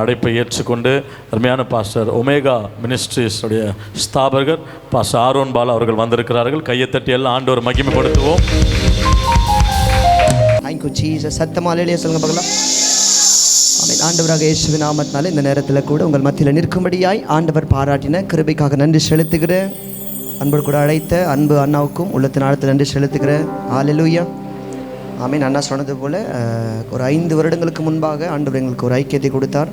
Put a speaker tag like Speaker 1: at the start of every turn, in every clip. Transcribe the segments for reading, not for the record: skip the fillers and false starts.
Speaker 1: அழைப்பை ஏற்றுக்கொண்டு அருமையான பாஸ்டர் ஒமேகா மினிஸ்ட்ரீஸ் உடைய ஸ்தாபகர் பாஸ்டர் ஆரோன் பாலா அவர்கள் வந்திருக்கிறார்கள். கையை தட்டி எல்லாம் ஆண்டவர் மகிமைப்படுத்துவோம்.
Speaker 2: சத்தமாலேயே சொல்லுங்க பார்க்கலாம். ஆமென். ஆண்டவராக இயேசுவின் நாமத்தினால இந்த நேரத்தில் கூட உங்கள் மத்தியில் நிற்கும்படியாய் ஆண்டவர் பாராட்டின கிருபைக்காக நன்றி செலுத்துகிறேன். அன்போடு கூட அழைத்த அன்பு அண்ணாவுக்கும் உள்ளத்தின் ஆழத்தில் நன்றி செலுத்துகிறேன். ஹல்லேலூயா. ஆமென். அண்ணா சொன்னது போல் ஒரு 5 வருடங்களுக்கு முன்பாக ஆண்டவர் எங்களுக்கு ஒரு ஐக்கியத்தை கொடுத்தார்.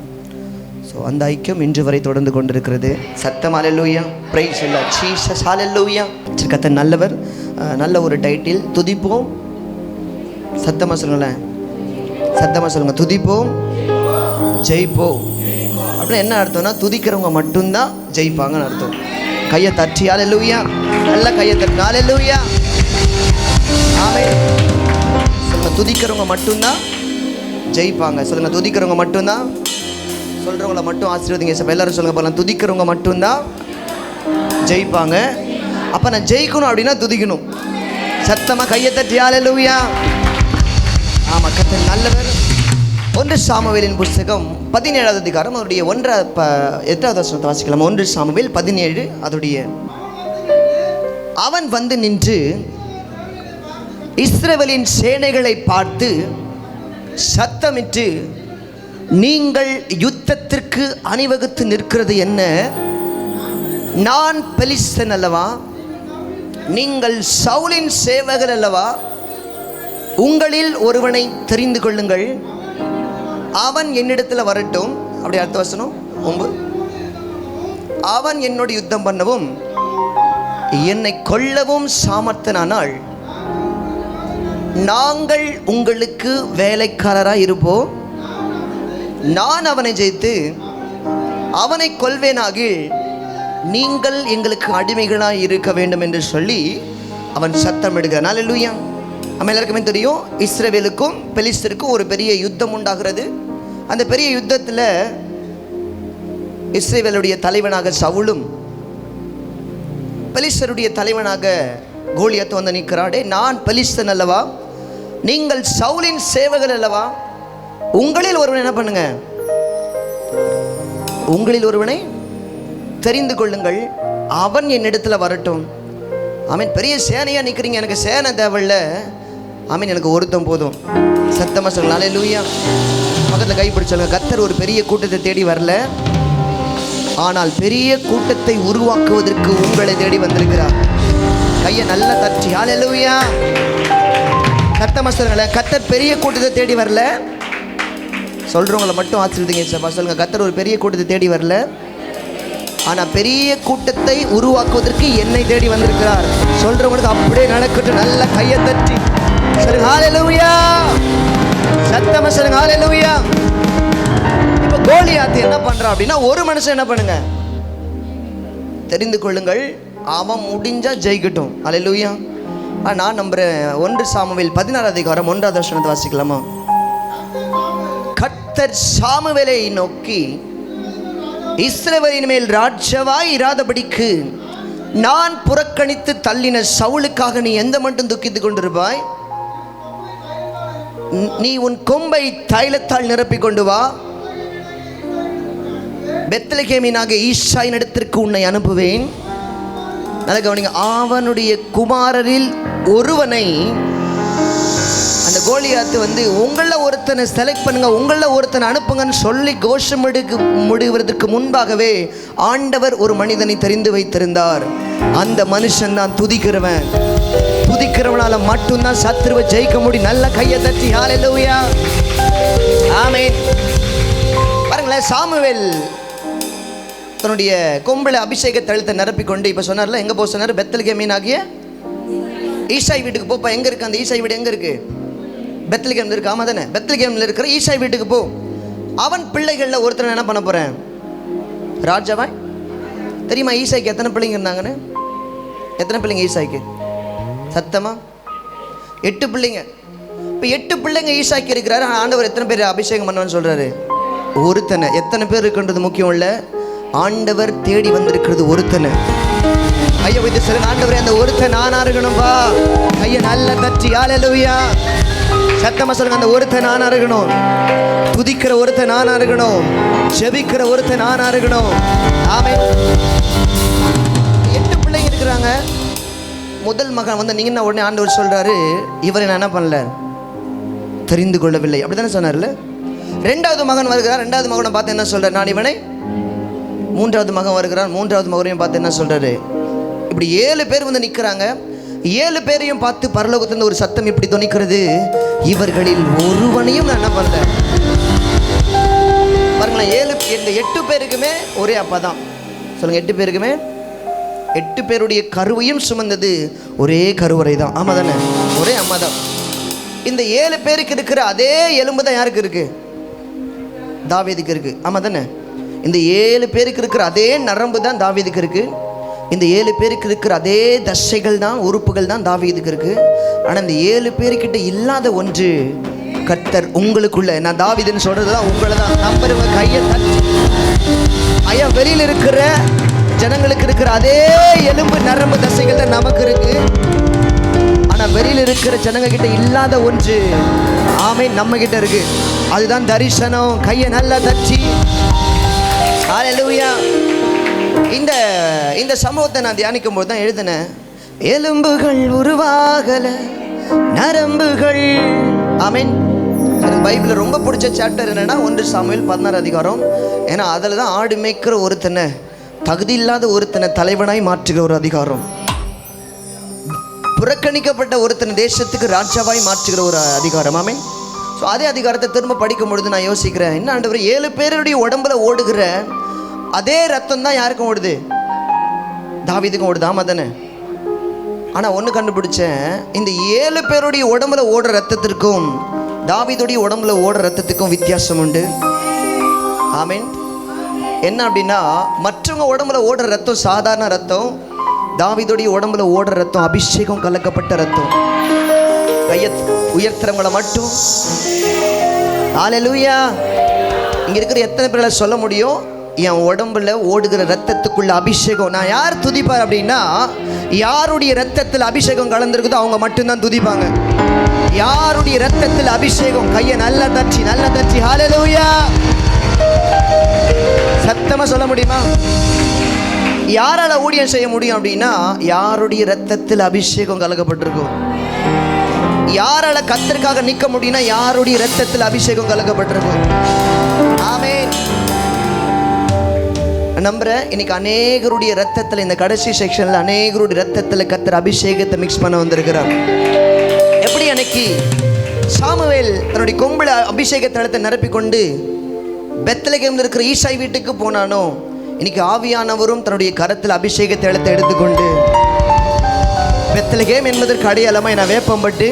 Speaker 2: ஸோ அந்த ஐக்கியம் இன்று வரை தொடர்ந்து கொண்டிருக்கிறது. சத்தம் hallelujah. Praise the Lord Jesus. Hallelujah. கர்த்தர் நல்லவர். நல்ல ஒரு டைட்டில், துதிப்போம். சத்தமாக சொல்லுங்களேன், சத்தமாக சொல்லுங்கள், துதிப்போம் ஜெயிப்போம். அப்படின்னு என்ன அர்த்தம்னா, துதிக்கிறவங்க மட்டும்தான் ஜெயிப்பாங்கன்னு அர்த்தம். கையை தட்டி ஹல்லேலூயா, நல்ல கையை தட்டி ஹல்லேலூயா. ஆமென். சொல்லுங்க, துதிக்கிறவங்க மட்டும்தான் ஜெயிப்பாங்க. சொல்லுங்க, துதிக்கிறவங்க மட்டும்தான். சொல்றவங்கள மட்டும் ஆசீர்வதிங்க. எல்லாரும் சொல்லுங்க பார்க்கலாம், துதிக்கிறவங்க மட்டும்தான் ஜெயிப்பாங்க. அப்போ நான் ஜெயிக்கணும் அப்படின்னா துதிக்கணும். சத்தமாக கையை தட்டி ஹல்லேலூயா. ஆமாம், கர்த்தர் நல்லவர். 1 சாமுவேலின் புஸ்தகம் 17வது அதிகாரம் அதோடைய 8வது வசனத்தை வாசிக்கலாம். 1 சாமுவேல் 17 அதோடைய. அவன் வந்து நின்று இஸ்ரவேலின் சேனைகளை பார்த்து சத்தமிட்டு, நீங்கள் யுத்தத்திற்கு அணிவகுத்து நிற்கிறது என்ன? நான் பெலிஸ்தன் அல்லவா? நீங்கள் சவுலின் சேவகர் அல்லவா? உங்களில் ஒருவனை தெரிந்து கொள்ளுங்கள், அவன் என்னிடத்தில் வரட்டும். அப்படி அடுத்த வசனம் 9. அவன் என்னோடு யுத்தம் பண்ணவும் என்னை கொல்லவும் சாமர்த்தனானால் நாங்கள் உங்களுக்கு வேலைக்காரராக இருப்போம். நான் அவனை ஜெயித்து அவனை கொல்வேனாகில் நீங்கள் எங்களுக்கு அடிமைகளாக இருக்க வேண்டும் என்று சொல்லி அவன் சத்தம் எடுக்கிறான். ஹல்லேலூயா. நம்ம எல்லாருக்குமே தெரியும், இஸ்ரவேலுக்கும் பெலிஸ்தருக்கும் ஒரு பெரிய யுத்தம் உண்டாகிறது. அந்த பெரிய யுத்தத்தில் இஸ்ரவேலுடைய தலைவனாக சவுலும் பெலிஸ்தருடைய தலைவனாக கோலியாத் வந்து நிற்கிறாடே. நான் பெலிஸ்தன் அல்லவா? நீங்கள் சவுலின் சேவகர் அல்லவா? உங்களில் ஒருவனை என்ன பண்ணுங்க, உங்களில் ஒருவனை தெரிந்து கொள்ளுங்கள், அவன் என்னிடத்தில் வரட்டும். ஆமீன். பெரிய சேனையாக நிற்கிறீங்க, எனக்கு சேனை தேவையில்ல. ஆமீன், எனக்கு ஒருத்தம் போதும். சத்தமாக சொல்லுங்கள் ஹல்லேலூயா. பக்கத்தில் கைப்பிடிச்சவங்க, கர்த்தர் ஒரு பெரிய கூட்டத்தை தேடி வரல, ஆனால் பெரிய கூட்டத்தை உருவாக்குவதற்கு உங்களை தேடி வந்திருக்கிறார். கையை நல்லா தட்டி ஹல்லேலூயா. சத்தமாக சொல்லுங்களேன், கர்த்தர் பெரிய கூட்டத்தை தேடி வரல. சொல்கிறவங்களை மட்டும் ஆசீர்வதிங்க. சொல்லுங்கள், கர்த்தர் ஒரு பெரிய கூட்டத்தை தேடி வரல, ஆனால் பெரிய கூட்டத்தை உருவாக்குவதற்கு என்னை தேடி வந்திருக்கிறார். சொல்றவங்களுக்கு அப்படியே நடக்கட்டும். நல்ல கையை தட்டி சொல்லுங்க ஹல்லேலூயா. சத்தமா சொல்லுங்க ஹல்லேலூயா. இப்போ கோலியாத் என்ன பண்றான் அப்படின்னா, ஒரு மனுஷன் என்ன பண்ணுங்க, தெரிந்து கொள்ளுங்கள், அவன் முடிஞ்சா ஜெயிக்கட்டும். ஹல்லேலூயா. நான் நம்புறேன். 1 சாமுவேல் 16வது அதிகாரம் 1வது வசனத்தை வாசிக்கலாமா? கர்த்தர் சாமுவேலை நோக்கி, இஸ்ரவேலின் மேல் ராஜாவாய் இராதபடிக்கு நான் புறக்கணித்து தள்ளின சவுலுக்காக நீ எந்த மட்டும் துக்கித்துக் கொண்டிருப்பாய்? நீ உன் கொம்பை தைலத்தால் நிரப்பிக் கொண்டு வா, பெத்லகேமினாகிய ஈசாயின் இடத்திற்கு உன்னை அனுப்புவேன். நல்ல கவனிங்க, அவனுடைய குமாரரில் ஒருவனை, அந்த கோலியாத்து வந்து உங்களில் ஒருத்தனை செலக்ட் பண்ணுங்க, உங்களில் ஒருத்தனை அனுப்புங்கன்னு சொல்லி கோஷம் முடிவதற்கு முன்பாகவே ஆண்டவர் ஒரு மனிதனை தெரிந்து வைத்திருந்தார். அந்த மனுஷன் தான் துதிக்கிறவன். துதிக்கிறவனால மட்டும்தான் சத்துருவை ஜெயிக்க முடியும். நல்ல கையை தட்டி ஹல்லேலூயா. ஆமென். பாருங்களேன், சாமுவேல் தன்னுடைய கொம்பளை அபிஷேக தழுத்தை நிரப்பிக்கொண்டு இப்போ சொன்னார்ல, எங்கே போக சொன்னார்? பெத்லகேமினாகிய ஈசாய் வீட்டுக்கு போப்பா. எங்கே இருக்கு அந்த ஈசாய் வீடு? எங்கே இருக்கு? பெத்லகேம் இருக்கு. ஆமாம் தானே? பெத்லகேமில் இருக்கிற ஈசாய் வீட்டுக்கு போ. அவன் பிள்ளைகளில் ஒருத்தனை என்ன பண்ண போகிறேன்? ராஜாவா. தெரியுமா ஈசாய்க்கு எத்தனை பிள்ளைங்க இருந்தாங்கன்னு? எத்தனை பிள்ளைங்க ஈசாய்க்கு? சத்தமா 8 பிள்ளைங்க. இப்போ 8 பிள்ளைங்க ஈசாய்க்கு இருக்கிறாரு. ஆண்டவர் எத்தனை பேர் அபிஷேகம் பண்ணுவான்னு சொல்கிறாரு? ஒருத்தனை. எத்தனை பேர் இருக்குன்றது முக்கியம் இல்லை, ஆண்டவர் தேடி வந்திருக்கிறது ஒருத்தனை. கையை வைத்து சொல்லுங்க, ஆண்டவரே அந்த ஒருத்தன் நானா இருக்கணும்பா. கையை நல்ல தட்டி ஹalleluya. சத்தமா சொல்லுங்க, அந்த ஒருத்தன் நானா இருக்கணும், துதிக்கிற ஒருத்தன் நானா இருக்கணும், ஜெபிக்கிற ஒருத்தன் நானா இருக்கணும். ஆமென். 8 பிள்ளைங்க இருக்கிறாங்க. முதல் மகன் வந்து நீங்க உடனே ஆண்டவர் சொல்றாரு, இவரை நான் என்ன பண்ணல, தெரிந்து கொள்ளவில்லை, அப்படித்தானே சொன்னார்ல. 2வது மகன் வருகிறார். 2வது மகனை பார்த்து என்ன சொல்றாரு, நான் இவனை. 3வது மகன் வருகிறார். 3வது மகனையும் பார்த்து என்ன சொல்றாரு, இப்படி 7 பேர் வந்து நிற்கிறாங்க. 7 பேரையும் பார்த்து பரலோகத்திலிருந்து ஒரு சத்தம் இப்படி துணிக்கிறது, இவர்களில் ஒருவனையும் நான் என்ன பண்ணல. பாருங்களேன், 8 பேருக்குமே ஒரே அப்பா தான். சொல்லுங்க, 8 பேருக்குமே 8 பேருடைய கருவையும் சுமந்தது ஒரே கருவறை தான். ஆமா தானே, ஒரே அம்மா தான். இந்த 7 பேருக்கு இருக்கிற அதே எலும்பு தான் யாருக்கு இருக்கு, தாவீதுக்கு இருக்கு. ஆமா தானே, இந்த 7 பேருக்கு இருக்கிற அதே நரம்பு தான் தாவீதுக்கு இருக்கு. இந்த 7 பேருக்கு இருக்கிற அதே தசைகள் தான், உறுப்புகள் தான் தாவீதுக்கு இருக்கு. ஆனால் இந்த 7 பேருக்கிட்ட இல்லாத ஒன்று, கர்த்தர் உங்களுக்குள்ள, நான் தாவீதுன்னு சொல்றது தான் உங்களை தான் நம்புறவங்க கையை தட்டி. ஐயா, வெளியில் இருக்கிற ஜனங்களுக்கு இருக்கிற அதே எலும்பு நரம்பு தசைகள் தான் நமக்கு இருக்கு. ஆனால் வெளியில் இருக்கிற ஜனங்க கிட்ட இல்லாத ஒன்று, ஆமென், நம்ம கிட்ட இருக்கு. அதுதான் தரிசனம். கையை நல்லா தட்டி ஹalleluya. இந்த சம்பவத்தை நான் தியானிக்கும் போது தான் எழுதினேன், எலும்புகள் உருவாகல நரம்புகள். ஆமென். எனக்கு பைபிளில் ரொம்ப பிடிச்ச சாப்டர் என்னன்னா 1 சாமுவேல் 16 அதிகாரம். ஏன்னா அதில் தான் ஆடு மேய்க்கிற ஒருத்தனை, தகுதி இல்லாத ஒருத்தனை தலைவனாய் மாற்றுகிற ஒரு அதிகாரம், புறக்கணிக்கப்பட்ட ஒருத்தனை தேசத்துக்கு ராஜாவாய் மாற்றுகிற ஒரு அதிகாரம். ஆமென். ஸோ அதே அதிகாரத்தை திரும்ப படிக்கும் பொழுது நான் யோசிக்கிறேன், என்ன ஆண்டவரே, 7 பேருடைய உடம்புல ஓடுகிற அதே ரத்தம் தான் யாருக்கும் ஓடுது, தாவீதுக்கும் ஓடுது. ஆமா தானே. ஆனால் ஒன்று கண்டுபிடிச்சேன், இந்த 7 பேருடைய உடம்புல ஓடுற ரத்தத்திற்கும் தாவீதுடைய உடம்புல ஓடுற ரத்தத்துக்கும் வித்தியாசம் உண்டு. ஆமென். என்ன அப்படின்னா, மற்றவங்க உடம்புல ஓடுற ரத்தம் சாதாரண ரத்தம், தாவீதுடைய உடம்புல ஓடுற ரத்தம் அபிஷேகம் கலக்கப்பட்ட ரத்தம். கையை உயர்த்துறவங்களை மட்டும் ஹalleluya. இங்க இருக்கிற எத்தனை பேரை சொல்ல முடியும், என் உடம்புல ஓடுகிற ரத்தத்துக்குள்ள அபிஷேகம். நான் யார் துதிப்பார் அப்படின்னா, யாருடைய ரத்தத்தில் அபிஷேகம் கலந்துருக்குதோ அவங்க மட்டும்தான் துதிப்பாங்க. யாருடைய ரத்தத்தில் அபிஷேகம், கையை நல்லா தட்டி ஹalleluya. சத்தமா சொல்ல முடியுமா? யாரால ஊழியம் செய்ய முடியும் அப்படின்னா, யாருடைய ரத்தத்தில் அபிஷேகம் கலக்கப்பட்டிருக்கும். யாரால கர்த்தருக்காக நிற்க முடியும்னா, யாருடைய ரத்தத்தில் அபிஷேகம் கலக்கப்பட்டிருக்கும். ஆமென். நம்புறேன், இன்னைக்கு அநேகருடைய ரத்தத்தில், இந்த கடைசி செக்ஷன்ல அநேகருடைய ரத்தத்தில் கர்த்தர் அபிஷேகத்தை மிக்ஸ் பண்ண வந்திருக்கிறார். எப்படி அன்னைக்கு சாமுவேல் தன்னுடைய கொம்புல அபிஷேக தளத்தை நிரப்பிக்கொண்டு பெத்லகேம்ல இருக்கிற ஈசாய் வீட்டுக்கு போனானோ, இன்னைக்கு ஆவியானவரும் தன்னுடைய கரத்தில் அபிஷேக தளத்தை எடுத்துக்கொண்டு, பெத்லகேம் என்பதற்கு அடையாளமாய் நான் வேப்பம்பட்டு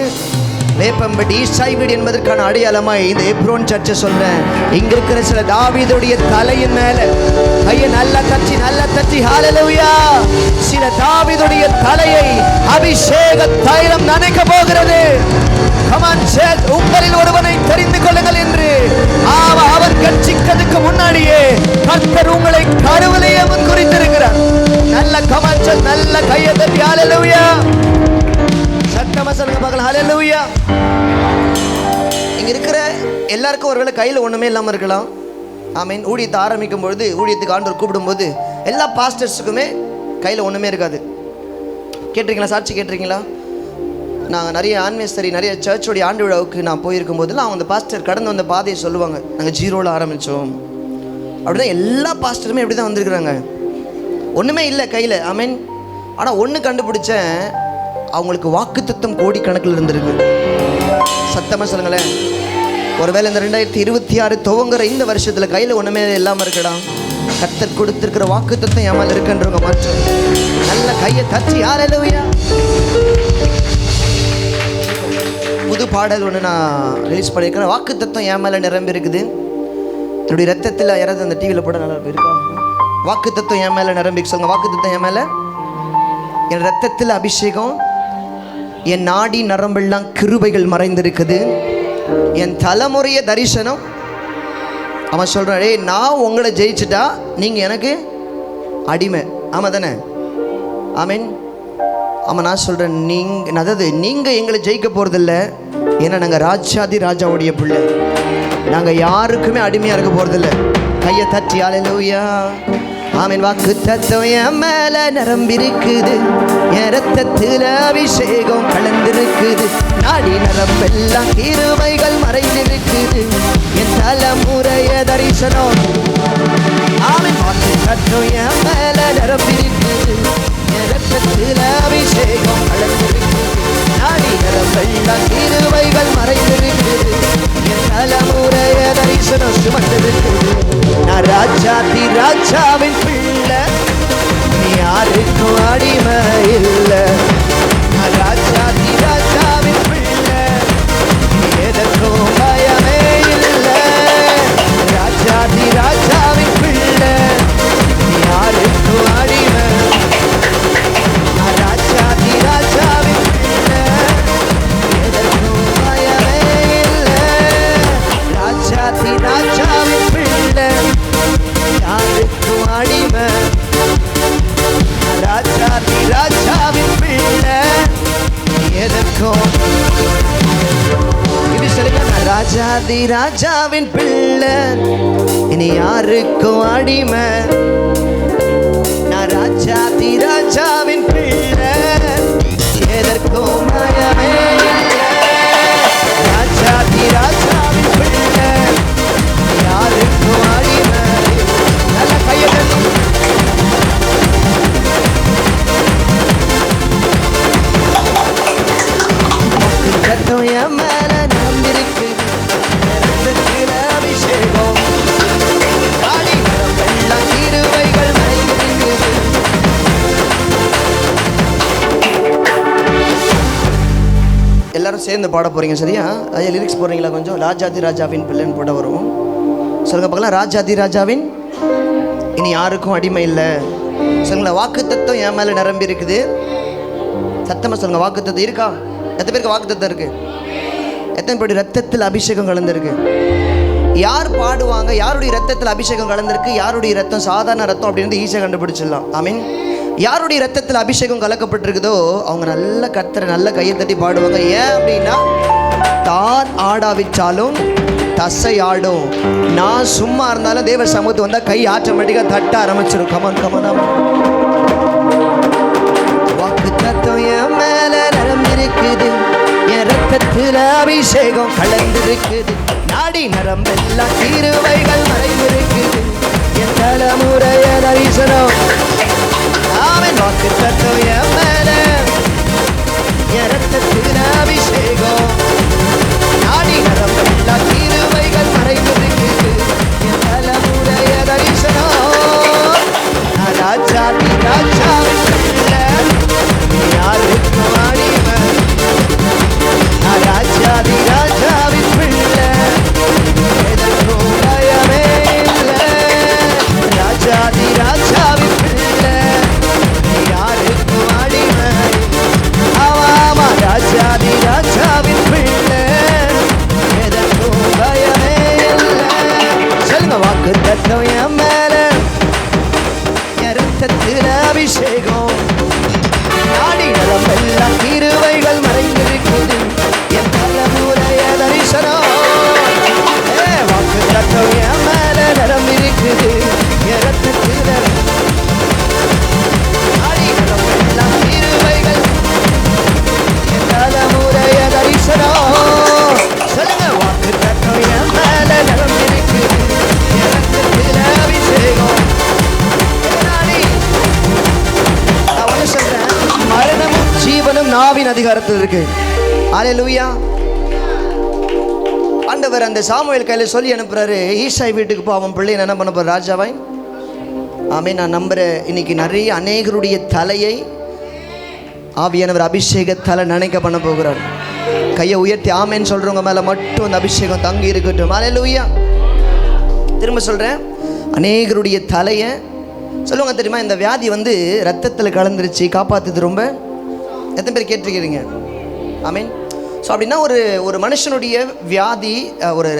Speaker 2: ஈசாய் வீடு என்பதற்கான அடையாளமாய் இந்த எப்ரோன் சர்ச்சை சொல்றேன். இங்க இருக்கிற சில தாவீதுடைய தலையின் மேல கையை நல்லா தட்டி ஹalleluya. சில தாவீதுடைய தலையை அபிஷேக தைலம் நனைக்க போகிறது. உங்களில் ஒருவனை தெரிந்து கொள்ளுங்கள் என்று அவர் கட்சிக்கிறதுக்கு முன்னாடியே கர்த்தர் உங்களை கருவிலேயே முன்குறித்திருக்கிறார். நல்ல கமான்சல், நல்ல கையை தட்டி ஹalleluya. சத்தமா சொல்லுங்க பார்க்கலாம் ஹalleluya. இங்க இருக்கிற எல்லாருக்கும் ஒருவேளை கையில் ஒண்ணுமே இல்லாம இருக்கலாம். ஆமென். ஊழியத்தை ஆரம்பிக்கும் பொழுது, ஊழியத்துக்கு ஆண்டவர் கூப்பிடும்போது எல்லா பாஸ்டர்ஸுக்குமே கையில் ஒண்ணுமே இருக்காது. கேட்டிருக்கீங்களா? சாட்சி கேட்டிருக்கீங்களா? நாங்கள் நிறைய ஆன்மேஸ்தரி, நிறைய சர்ச்சோடைய ஆண்டு விழாவுக்கு நான் போயிருக்கும் போதெல்லாம் அவங்க அந்த பாஸ்டர் கடந்து வந்த பாதையை சொல்லுவாங்க, நாங்கள் 0ல ஆரம்பித்தோம். அப்படிதான் எல்லா பாஸ்டருமே எப்படி தான் வந்திருக்கிறாங்க, ஒன்றுமே இல்லை கையில். ஆமென். ஆனால் ஒன்று கண்டுபிடிச்சேன், அவங்களுக்கு வாக்குத்தத்தம் கோடிக்கணக்கில் இருந்திருக்கு. சத்தமாக சொல்லுங்களேன். ஒருவேளை இந்த 2026 துவங்குற இந்த வருஷத்தில் கையில் ஒன்றுமே இல்லாமல் இருக்கடா, கர்த்தர் கொடுத்திருக்கிற வாக்குத்தத்தம் என் மேல இருக்குன்றவங்க மாற்றம் நல்ல கையை தட்டி ஹalleluya. புது பாடல் ஒன்று நான் ரிலீஸ் பண்ணியிருக்கேன். வாக்குத்தத்தம் என் மேலே நிரம்பி இருக்குது. என்னுடைய ரத்தத்தில் யாராவது அந்த டிவியில் போட நல்லா இருக்கா? வாக்குத்தத்தம் என் மேலே நிரம்பி சொல்லுங்க. வாக்குத்தத்தம் என் மேலே, என் ரத்தத்தில் அபிஷேகம், என் நாடி நரம்பெல்லாம் கிருபைகள் மறைந்திருக்குது, என் தலைமுறைய தரிசனம். அவன் சொல்கிறான், ஏய் நான் உங்களை ஜெயிச்சுட்டா நீங்கள் எனக்கு அடிமை. ஆமாம் தானே? ஆமீன். ஆமாம், நான் சொல்கிறேன், அதாவது நீங்கள் எங்களை ஜெயிக்க போகிறதில்ல. ஏன்னா நாங்கள் ராஜாதி ராஜாவுடைய பிள்ளை. நாங்கள் யாருக்குமே அடிமையாக இருக்க போகிறதில்ல. கையை தட்டி அல்லேலூயா. ஆமென். வாக்கு தத்துவம் என் மேலே நிரம்பிருக்குது, என் ரத்தத்தில் அபிஷேகம் கலந்திருக்குது, நாடி நரம்பெல்லாம் கிருபைகள் மறைந்திருக்குது, என் தலைமுறைய தரிசனம். ஆமென். வாக்கு தத்துவம் என் மேலே நிரம்பிருக்குது, என் ரத்தத்தில் அபிஷேகம் கலந்திருக்குது, நாடி நரம்பெல்லாம் கிருபைகள் மறைந்திருக்குது, என் தலைமுறைய தரிசனம் சுமந்திருக்குது. நான் ராஜாதி ராஜாவின் பிள்ளை, நீ யாருக்கும் அடிமை இல்லை. நான் ராஜாதி ராஜாவின் பிள்ளை, நீ எதற்கும் பயமே இல்லை. ராஜாதி ராஜாவின் பிள்ளை, நீ யாருக்கும் அடிமை. நான் ராஜாதி ராஜாவின் பிள்ளை, எதற்கும் பயமே இல்லை. ராஜாதி ராஜாவின் பிள்ளை, யாருக்கும் அடிமை. ராஜாதி ராஜாவின் பிள்ளை, எதற்கும். இது சொல்லுங்க. நான் ராஜாதி ராஜாவின் பிள்ளை, இனி யாருக்கும் அடிமை. நான் ராஜாதி ராஜாவின் பிள்ளை, எதற்கும் பயமே இல்லை. ராஜாதி ராஜாவின் பிள்ளை, யாருக்கும் அடிமை. நல்ல கையை தட்டி. ரத்தம் என் மேல நம்பிருக்கு, ரத்தத்தில் அபிஷேகம், காளி நரம்பெல்லாம் கிருபைகள் மறைந்திருக்குது. எல்லாரும் சேர்ந்து பாட போறீங்க, சரியா? அதே லிரிக்ஸ் போடுறீங்களா? கொஞ்சம் ராஜாதி ராஜாவின் பிள்ளைன்னு போட வரும். சொல்லுங்க பார்க்கலாம். ராஜாதி ராஜாவின், இனி யாருக்கும் அடிமை இல்லை. சொல்லுங்களேன். வாக்கு தத்துவம் என் மேலே நிரம்பி இருக்குது. சத்தமாக சொல்லுங்க. வாக்கு தத்துவம் இருக்கா? எத்தனை பேருக்கு வாக்கு தத்துவம் இருக்கு? எத்தனை பேருடைய ரத்தத்தில் அபிஷேகம் கலந்துருக்கு? யார் பாடுவாங்க யாருடைய ரத்தத்தில் அபிஷேகம் கலந்திருக்கு, யாருடைய ரத்தம் சாதாரண ரத்தம் அப்படின்னு ஈஸியாக கண்டுபிடிச்சிடலாம். ஐ மீன், யாருடைய ரத்தத்தில் அபிஷேகம் கலக்கப்பட்டிருக்குதோ அவங்க நல்ல கர்த்தரை நல்ல கையை தட்டி பாடுவாங்க. ஏன் அப்படின்னா, தான் ஆடாவிச்சாலும் தசை ஆடும். நான் சும்மா இருந்தாலும் தேவ சமூகத்து வந்தால் கை ஆட்டோமேட்டிக்காக தட்ட ஆரம்பிச்சிடும். Come on come on. வாக்கு தத்துவம் என் மேல நிரம்பிருக்குது, என் ரத்தத்தில் அபிஷேகம் கலந்திருக்குது, நாடி நரம்பெல்லாம் கிருபைகள் மறைந்திருக்குது, என் தலைமுறைய தரிசனம். ஆமென். வாக்கு தத்துவம் என் மேல, என் ரத்தத்தில் அபிஷேகம், நாடி நரம்பெல்லாம் கிருபைகள் மறைந்திருக்குது, என் தலைமுறைய தரிசனம். நான் ராஜாதி ராஜாவின் பிள்ளை, யாருக்கும் அடிமை. நான் ராஜாதி ராஜாவின் பிள்ளை, எதற்கும் பயமே இல்லை. ராஜாதி ராஜாவின் பிள்ளை, யாருக்கும் அடிமை. ஆமா, ராஜாதி ராஜாவின் பிள்ளை, எதற்கும் பயமே இல்லை. சொல்லுங்க. வாக்கு தத்துவம் என் மேல, என் ரத்தத்தில் அபிஷேகம், நாடி நரம்பெல்லாம் கிருபைகள் மறைந்திருக்குது, என் தலைமுறைய தரிசனம். வாக்கு தத்துவம் என் மேல நிரம்பிருக்குது, என் ரத்தத்தில் நாடி நரம்பெல்லாம் கிருபைகள், என் தலைமுறைய தரிசனம். சொல்லுங்க. வாக்கு தத்துவம் என் மேல நிரம்பிருக்குது, என் ரத்தத்தில் அபிஷேகம். மரணமும் ஜீவனும் நாவின் அதிகாரத்தில் இருக்கு. அல்லேலூயா. ஆண்டவர் அந்த சாமுவேல் கையில சொல்லி அனுப்புறாரு, ஈசாய் வீட்டுக்கு போ, அவன் பிள்ளை என்ன பண்ண போற ராஜாவாய். ஆமென். நான் நம்புறேன் இன்னைக்கு நிறைய அநேகருடைய தலையை ஆவியானவர் அபிஷேகத்தால நினைக்க பண்ண போகிறார். கையை உயர்த்தி ஆமென் சொல்றவங்க மேல மட்டும் அந்த அபிஷேகம் தங்கி இருக்கட்டும். அல்லேலூயா. திரும்ப சொல்றேன், அநேகருடைய தலையை சொல்லுவாங்க தெரியுமா, இந்த வியாதி வந்து ரத்தத்தில் கலந்துருச்சு, காப்பாற்றுது. ரொம்ப எத்தனை பேர் கேட்டிருக்கிறீங்க? ஆமீன். ஸோ அப்படின்னா ஒரு மனுஷனுடைய வியாதி,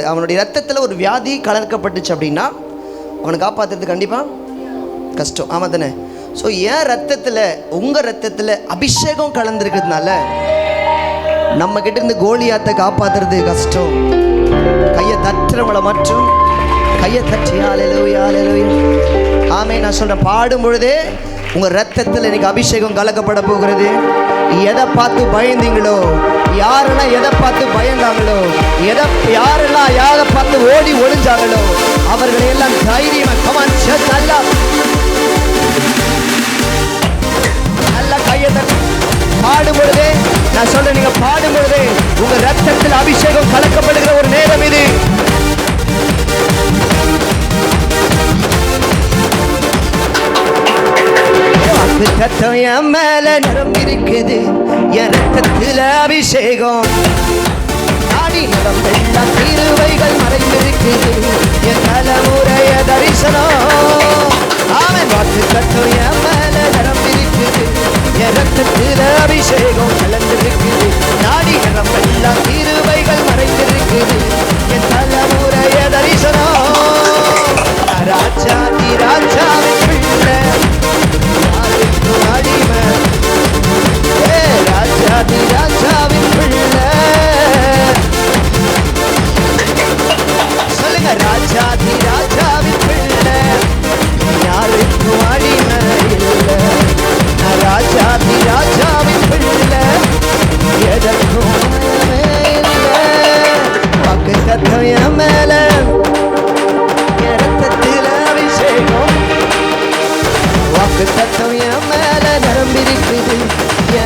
Speaker 2: அவனுடைய ரத்தத்தில் ஒரு வியாதி கலக்கப்பட்டுச்சு அப்படின்னா அவனை காப்பாற்றுறது கண்டிப்பாக கஷ்டம். ஆமாம் தானே? ஸோ என் ரத்தத்தில் உங்கள் ரத்தத்தில் அபிஷேகம் கலந்துருக்கிறதுனால நம்ம கிட்ட இருந்து கோலியாத்தை காப்பாற்றுறது கஷ்டம். கையை தட்டுறவங்கள மற்றும் கையை தட்டி ஹல்லேலூயா ஹல்லேலூயா ஆமென். நான் சொல்கிறேன், பாடும் பொழுதே உங்கள் ரத்தத்தில் இன்னைக்கு அபிஷேகம் கலக்கப்பட போகிறது. எதை பார்த்து பயந்தீங்களோ, யாரெல்லாம் எதை பார்த்து பயந்தாங்களோ, யாரெல்லாம் யாரை பார்த்து ஓடி ஒளிஞ்சாங்களோ அவர்களை எல்லாம் தைரியமாக கமான் நல்லா நல்லா கையை தட்டி பாடும் பொழுதே நான் சொல்றேன், நீங்க பாடும் பொழுதே உங்க ரத்தத்தில் அபிஷேகம் கலக்கப்படுகிற ஒரு நேரம் இது. ரத்தம் என் மேல நிரம்பி இருக்குது, என் ரத்தத்தில் அபிஷேகம் ஆடி நிரம்பெல்லாம் கிருபைகள் மறைந்திருக்குது, என் தலைமுறைய தரிசனம் ஆமென். ரத்தம் என் மேல நிரம்பி இருக்குது, என் ரத்தத்தில் அபிஷேகம் கலந்திருக்குது, நாடி நிரம்பெல்லாம் கிருபைகள் மறைந்திருக்குது, என் தலைமுறைய தரிசனம். ராஜாதி ராஜாவின் பிள்ளை யாருக்கும் அடிமை, ராஜாதி ராஜாவின் பிள்ளை சொல்லுங்க, ராஜாதி ராஜாவின் பிள்ளை யாருக்கும் அடிமை இல்லை, ராஜாதி ராஜாவின் பிள்ளை எதற்கும் இல்லை. வாக்கு தத்தம் என் மேல ரத்தத்தில் அபிஷேகம், வாக்கு தத்தம் என் மேல நிரம்பிருக்குது,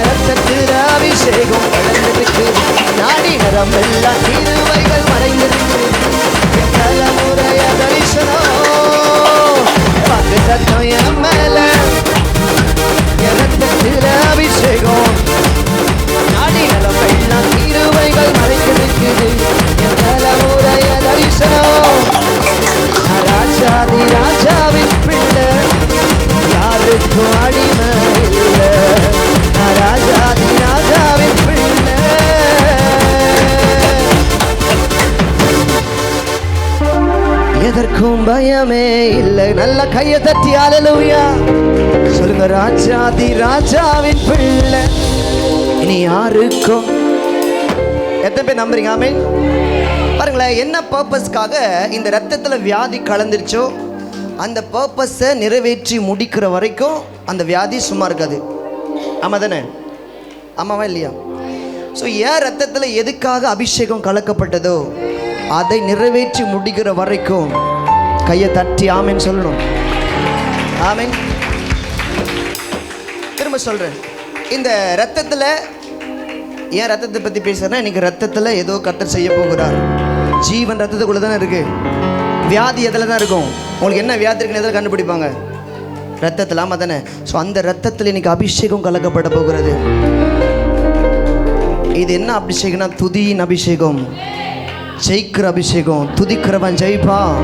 Speaker 2: ரத்தத்தில் அபிஷேகம் கலந்திருக்குது, நாடி நரம்பெல்லாம் கிருபைகள் மறைந்திருக்குது, தலைமுறைய தரிசனம். வாக்கு தத்தம் என் மேல ரத்தத்தில் அபிஷேகம், நாடி நரம்பெல்லாம் கிருபைகள் மறைந்திருக்குது, தலைமுறைய தரிசனம். ராஜாதி ராஜாவின் பிள்ளை யாருக்கும் அடிமை இல்லை, ராஜாதி ராஜாவின் பிள்ளை எதற்கும் பயமே இல்லை. நல்ல கையை தட்டி ஹல்லேலூயா சொல்லுங்க, ராஜாதி ராஜாவின் பிள்ளை இனி யாருக்கும். எத்தனை பேர் நம்புறீங்க ஆமென்? பாருங்களேன், என்ன பர்பஸ்க்காக இந்த ரத்தத்தில் வியாதி கலந்துருச்சோ அந்த பர்பஸை நிறைவேற்றி முடிக்கிற வரைக்கும் அந்த வியாதி சும்மா இருக்காது. ஆமாம் தானே? ஆமாவா இல்லையா? ஸோ என் ரத்தத்தில் எதுக்காக அபிஷேகம் கலக்கப்பட்டதோ அதை நிறைவேற்றி முடிக்கிற வரைக்கும் கையை தட்டி ஆமென் சொல்லணும். ஆமென். திரும்ப சொல்கிறேன், இந்த ரத்தத்தில் என் ரத்தத்தை பற்றி பேசுகிறேன்னா இன்றைக்கி ரத்தத்தில் ஏதோ கர்த்தர் செய்ய போகிறார். ஜீவன் ரத்தத்துக்குள்ளே தானே இருக்குது. வியாதி எதில் தான் இருக்கும்? உங்களுக்கு என்ன வியாதி இருக்குன்னு எதில் கண்டுபிடிப்பாங்க? ரத்தத்தில். ஆமாம் தானே? ஸோ அந்த ரத்தத்தில் இன்றைக்கி அபிஷேகம் கலக்கப்பட போகிறது. இது என்ன அபிஷேகம்னா துதியின் அபிஷேகம், ஜெயிக்கிற அபிஷேகம். துதிக்கிறவன் ஜெயிப்பான்.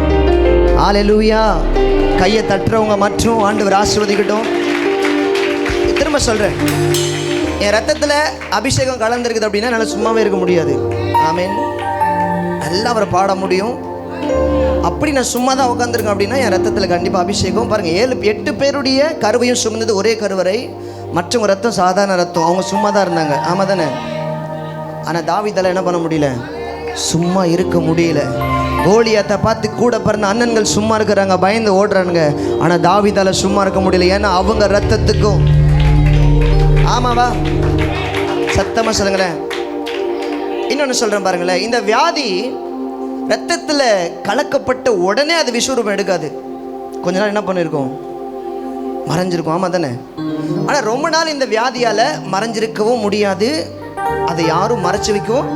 Speaker 2: ஹல்லேலூயா. கையை தட்டுறவங்க மற்றும் ஆண்டவர் ஆசீர்வதிக்கட்டும். திரும்ப சொல்கிறேன், என் ரத்தத்தில் அபிஷேகம் கலந்துருக்குது அப்படின்னா என்னால் சும்மாவே இருக்க முடியாது. ஆமென். நல்லா அவரை பாட முடியும். அப்படி நான் சும்மா தான் உட்காந்துருக்கேன் அப்படின்னா என் ரத்தத்தில் கண்டிப்பாக அபிஷேகம். பாருங்கள், 8 பேருடைய கருவையும் சுமந்தது ஒரே கருவறை. மற்றவங்க ரத்தம் சாதாரண ரத்தம், அவங்க சும்மா தான் இருந்தாங்க. ஆமாம் தானே? ஆனால் தாவீதால என்ன பண்ண முடியல? சும்மா இருக்க முடியல. கோலியாத்தை பார்த்து கூட பிறந்த அண்ணன்கள் சும்மா இருக்கிறாங்க, பயந்து ஓடுறானுங்க. ஆனால் தாவீதால சும்மா இருக்க முடியல. ஏன்னா அவங்க ரத்தத்துக்கும். ஆமாவா? சத்தமாக சொல்லுங்களேன். இன்னொன்று சொல்கிறேன் பாருங்களேன், இந்த வியாதி ரத்தத்தில் கலக்கப்பட்ட உடனே அது விஸ்வரூபம் எடுக்காது. கொஞ்ச நாள் என்ன பண்ணியிருக்கோம்? மறைஞ்சிருக்கும். ஆமாம் தானே? ஆனால் ரொம்ப நாள் இந்த வியாதியால் மறைஞ்சிருக்கவும் முடியாது, அதை யாரும் மறைச்சி வைக்கவும்.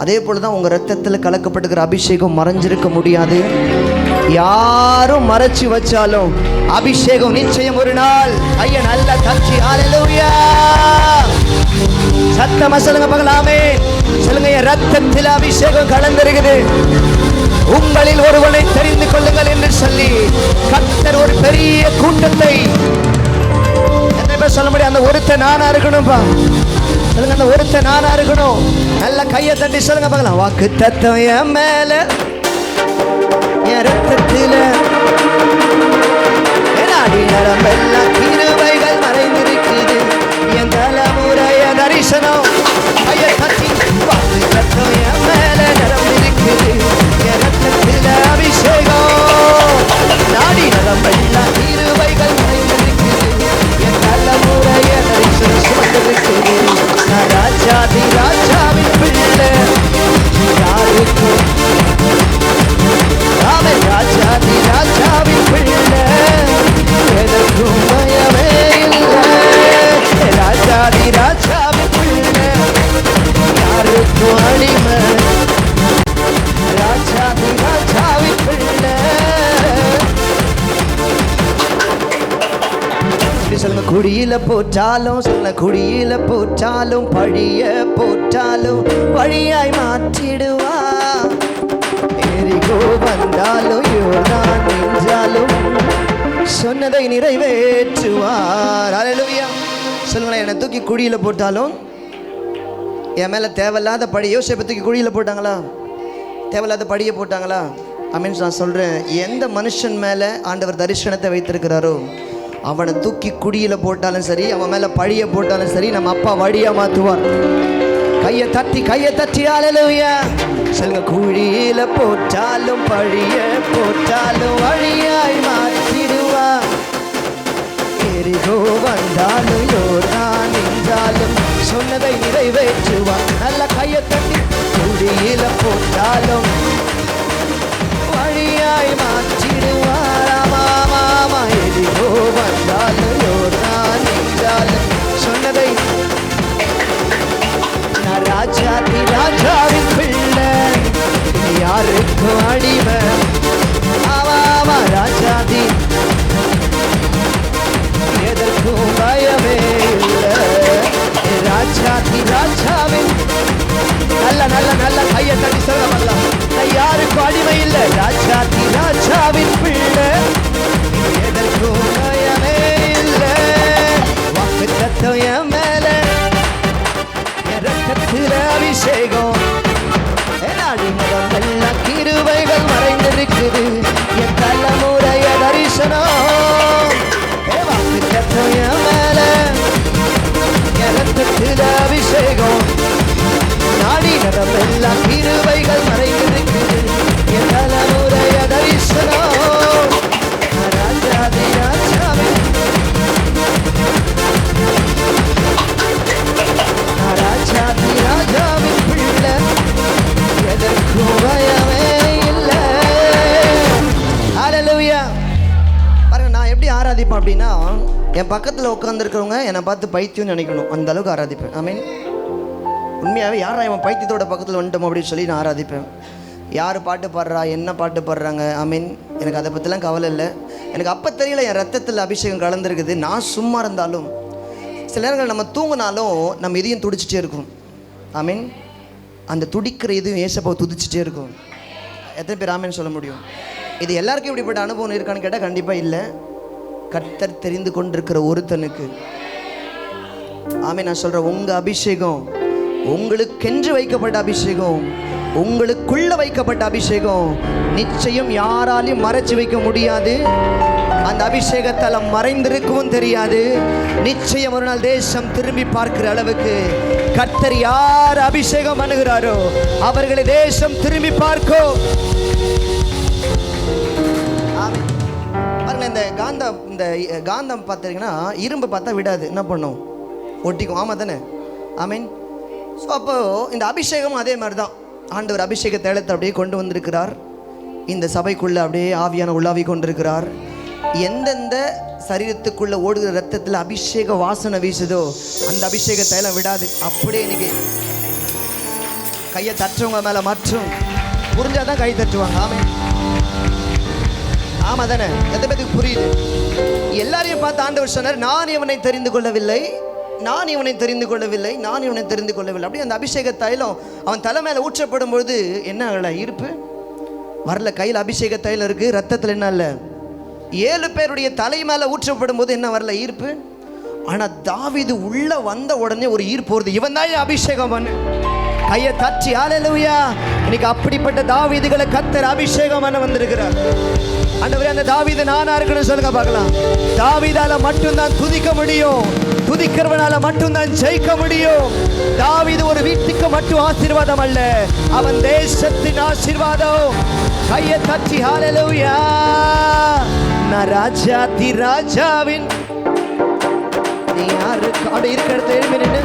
Speaker 2: அதே போல் தான் உங்கள் ரத்தத்தில் கலக்கப்பட்டுக்கிற அபிஷேகம் மறைஞ்சிருக்க முடியாது. யாரும் மறைச்சி வச்சாலும் அபிஷேகம் நிச்சயம் ஒரு நாள். ஐயா நல்ல தச்சி. ஹல்லேலூயா. சத்தமா சொல்லுங்க பார்க்கலாமே. சொல்லுங்க, என் ரத்தத்தில் அபிஷேகம் கலந்திருக்குது, உங்களில் ஒருவனை தெரிந்து கொள்ளுங்கள் என்று சொல்லி கர்த்தர் ஒரு பெரிய கூட்டத்தை. எத்தனை பேர் சொல்ல முடியும்? அந்த ஒருத்தன் நானா இருக்கணும்பா. சொல்லுங்க, அந்த ஒருத்தன் நானா இருக்கணும். நல்ல கையை தட்டி சொல்லுங்க பார்க்கலாம். வாக்கு தத்தம் என் மேல, என் ரத்தத்தில். ஏன்னா நாடி நரம்பெல்லாம் கிருபைகள் மறைந்திருக்குது. என் தலைமுறைய தரிசனம் கையை தட்டி வாக்கு தத்துவம் என் மேல நிரம்பிருக்குது. என் ரத்தத்தில் அபிஷேகம் நாடி நரம்பெல்லாம் கிருபைகள் மறைந்திருக்குது. என் தலைமுறைய தரிசனம் சுமந்திருக்குது. நான் ராஜாதி ராஜாவின் பிள்ளை, யாருக்கும் அவன் ராஜாதி ராஜாவின் பிள்ளை, எதற்கும் பயமே இல்லை. ராஜாதி ராஜாவின் பிள்ளை, யாருக்கும் அடிமை. ராஜாதி ராஜாவின் பிள்ளை. சொல்லுங்க, குடியில போட்டாலும் சொல்ல, குடியில போட்டாலும் பழிய போட்டாலும் வழியாய் மாற்றிடுவா. எரிகோ வந்தாலும் யோர்தான் நின்றாலும் சொன்னதை நிறைவேற்றுவார். அல்லேலூயா. சொல்லுங்களேன், என்னை தூக்கி குழியில போட்டாலும் என் மேல தேவையில்லாத பழி. யோசேப்பை தூக்கி குழியில போட்டாங்களா? தேவையில்லாத படியை போட்டாங்களா? அப்படின்னு நான் சொல்றேன், எந்த மனுஷன் மேல ஆண்டவர் தரிசனத்தை வைத்திருக்கிறாரோ அவனை தூக்கி குடியில போட்டாலும் சரி, அவன் மேல பழிய போட்டாலும் சரி, நம்ம அப்பா வழியா மாத்துவார். கையை தட்டி அல்லேலூயா சொல்லுங்க, குழியில போட்டாலும் பழிய போட்டாலும் வழியாய் மாற்றிடுவா. எரிகோ வந்தாலும் யோர்தான் நின்றாலும் சொன்னதை நிறைவேற்றுவா. நல்ல கையை தட்டி, குழியில போட்டாலும் வழியாய் மாற்றிடுவார். ஆமாமா, எரிகோ வந்தாலும் யோர்தான் நின்றாலும் சொன்னதை. நான் ராஜாதி ராஜாவின் பிள்ளை, யாருக்கும் அடிமை. ஆமாமா, ராஜாதி எதற்கும் பயமே இல்லை. ராஜாதி ராஜாவின் நல்ல நல்ல நல்ல கையை தட்டி சொல்ல, நான் யாருக்கும் அடிமை இல்லை. ராஜாதி ராஜாவின் பிள்ளை, எதற்கும் பயமே இல்லை. வாக்கு தத்துவம் என் மேல, ரத்தத்தில் அபிஷேகம் நாடி நரம்பெல்லாம் கிருபைகள் மறைந்திருக்குது. என் தலைமுறைய தரிசனம் வாக்கு தத்துவம் என் மேல, ரத்தத்தில் அபிஷேகம் நாடி நரம்பெல்லாம் கிருபைகள் மறைந்திருக்குது. என் தலைமுறைய தரிசனம் ராஜாதி ராஜாவின் ராஜாதி ராஜாவின் பிள்ளை, எதற்கும் பயமே இல்லை. அல்லேலூயா. பாருங்க, நான் எப்படி ஆராதிப்பேன் அப்படின்னா, என் பக்கத்தில் உட்காந்துருக்கிறவங்க என்னை பார்த்து பைத்தியம்னு நினைக்கணும், அந்த அளவுக்கு ஆராதிப்பேன். ஐ மீன் உண்மையாகவே யாரா இவன் பைத்தியத்தோட பக்கத்தில் வந்துட்டோம் அப்படின்னு சொல்லி நான் ஆராதிப்பேன். யார் பாட்டு பாடுறா, என்ன பாட்டு பாடுறாங்க, ஐ மீன் எனக்கு அதை பற்றிலாம் கவலை இல்லை. எனக்கு அப்போ தெரியல என் ரத்தத்தில் அபிஷேகம் கலந்துருக்குது. நான் சும்மா இருந்தாலும் சில நேரங்கள் நம்ம தூங்கினாலும் நம்ம இதையும் துடிச்சிட்டே இருக்கும். ஐ மீன் அந்த துடிக்கிற இதையும் ஏசப்பாவை துதிச்சிட்டே இருக்கும். எத்தனை பேர் ஆமேன்னு சொல்ல முடியும்? இது எல்லாருக்கும் இப்படிப்பட்ட அனுபவம் இருக்கான்னு கேட்டால் கண்டிப்பாக இல்லை. கர்த்தர் தெரிந்து கொண்டிருக்கிற ஒருத்தனுக்கு ஆமேன் நான் சொல்கிறேன், உங்கள் அபிஷேகம் உங்களுக்கென்று வைக்கப்பட்ட அபிஷேகம், உங்களுக்குள்ள வைக்கப்பட்ட அபிஷேகம் நிச்சயம் யாராலையும் மறைச்சு வைக்க முடியாது. அந்த அபிஷேகத்தால் மறைந்திருக்கவும் தெரியாது. நிச்சயம் ஒரு நாள் தேசம் திரும்பி பார்க்கிற அளவுக்கு கர்த்தர் யார் அபிஷேகம் பண்ணுகிறாரோ அவர்களை தேசம் திரும்பி பார்க்கும். பாருங்க, இந்த காந்தம் பார்த்தீங்கன்னா இரும்பு பார்த்தா விடாது, என்ன பண்ணும்? ஒட்டிக்கும். ஆமாம் தானே? ஆமீன். ஸோ அப்போது இந்த அபிஷேகம் அதே மாதிரி தான். ஆண்டவர் அபிஷேக தைலத்தை அப்படியே கொண்டு வந்திருக்கிறார். இந்த சபைக்குள்ளே அப்படியே ஆவியான உள்ளாவி கொண்டிருக்கிறார். எந்தெந்த சரீரத்துக்குள்ளே ஓடுகிற ரத்தத்தில் அபிஷேக வாசனை வீசுதோ அந்த அபிஷேக தைலம் விடாது. அப்படியே இன்னைக்கு கையை தட்டுறவங்க மேலே மற்றும் புரிஞ்சாதான் கை தட்டுவாங்க. ஆமாம் ஆமாம் தானே? எந்த பேருக்கு புரியுது? எல்லாரையும் பார்த்து ஆண்டவர் சொன்னார், நான் இவனை தெரிந்து கொள்ளவில்லை, நான் இவனை தெரிந்து கொள்ளவில்லை, நான் இவனை தெரிந்து கொள்ளவில்லை. அப்படியே அந்த அபிஷேக தைலம் அவன் தலை மேலே ஊற்றப்படும் பொழுது என்ன ஆகல? ஈர்ப்பு வரல. கையில் அபிஷேக தைலம் இருக்குது, ரத்தத்தில் என்ன இல்லை? 7 பேருடைய தலை மேலே ஊற்றப்படும் போது என்ன வரல? ஈர்ப்பு. ஆனால் தாவீது உள்ளே வந்த உடனே ஒரு ஈர்ப்பு வருது. இவன் தான் அபிஷேகம் பண்ணு. கையை தட்டி ஹல்லேலூயா. இன்னைக்கு அப்படிப்பட்ட தாவீதுகளை கர்த்தர் அபிஷேகம் பண்ண வந்திருக்கிறார். ஆண்டவரே, அந்த தாவீது நானா இருக்கணும் சொல்லுங்க பார்க்கலாம். தாவீதால மட்டும்தான் துதிக்க முடியும், துதிக்கிறவனால மட்டும்தான் ஜெயிக்க முடியும். தாவீது ஒரு வீட்டுக்கு மட்டும் ஆசீர்வாதம் அல்ல, அவன் தேசத்தின் ஆசீர்வாதம். கையை தட்டி ஹல்லேலூயா. நான் ராஜாதி ராஜாவின் நீ யாருக்கு அப்படி இருக்கிற இடத்துல எழுப்பி நின்று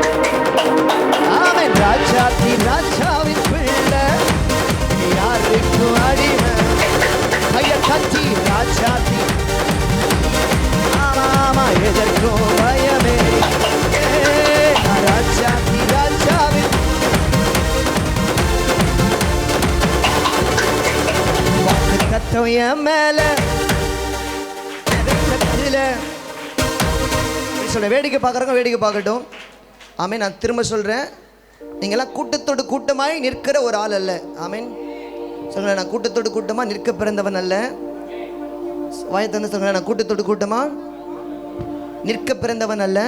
Speaker 2: ஆமென். ராஜாதி ராஜாவின் பிள்ளை நீ யாருக்கு அடிமை. கையை தட்டி ராஜாதி ஆமா எதற்கும் பயமே. நான் ராஜாதி ராஜாவின் வாக்கு தத்தம் என் மேல சொல்ல. வேடிக்கை பார்க்குறவங்க வேடிக்கை பார்க்கட்டும். ஆமீன். நான் திரும்ப சொல்கிறேன், நீங்களாம் கூட்டத்தோடு கூட்டமாய் நிற்கிற ஒரு ஆள் அல்ல. ஆமீன் சொல்கிறேன், நான் கூட்டத்தோடு கூட்டமாக நிற்க பிறந்தவன் அல்ல. வாயத்தந்து சொல்கிறேன், நான் கூட்டத்தோடு கூட்டமாக நிற்க பிறந்தவன் அல்ல,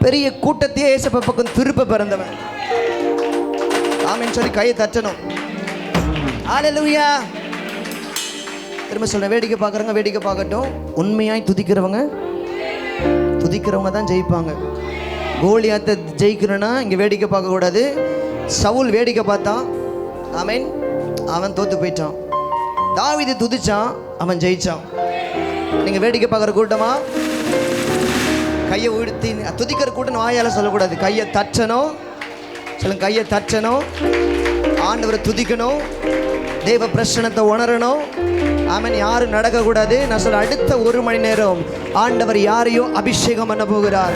Speaker 2: பெரிய கூட்டத்தையே ஏசப்பா பக்கம் திருப்ப பிறந்தவன். ஆமீன் சொல்லி கையை தட்டணும். ஹல்லேலூயா. திரும்ப சொல்கிறேன், வேடிக்கை பார்க்குறவங்க வேடிக்கை பார்க்கட்டும். உண்மையாய் துதிக்கிறவங்க தான் ஜெயிப்பாங்க. கோலியாத்தை ஜெயிக்கணும்னா இங்கே வேடிக்கை பார்க்கக்கூடாது. சவுல் வேடிக்கை பார்த்தான், ஆமீன், அவன் தோத்து போயிட்டான். தாவீது துதிச்சான், அவன் ஜெயிச்சான். நீங்கள் வேடிக்கை பார்க்குற கூட்டமா கையை உயர்த்தி துதிக்கிற கூட்டம் வாயால் சொல்லக்கூடாது. கையை தட்டணும் சொல்லுங்க, கையை தட்டணும். ஆண்டவரை துதிக்கணும், தேவ பிரசன்னத்தை உணரணும். ஆமீன். யாரும் நடக்கக்கூடாது. நான் சொல்ல, அடுத்த 1 மணி நேரம் ஆண்டவர் யாரையும் அபிஷேகம் பண்ண போகிறார்.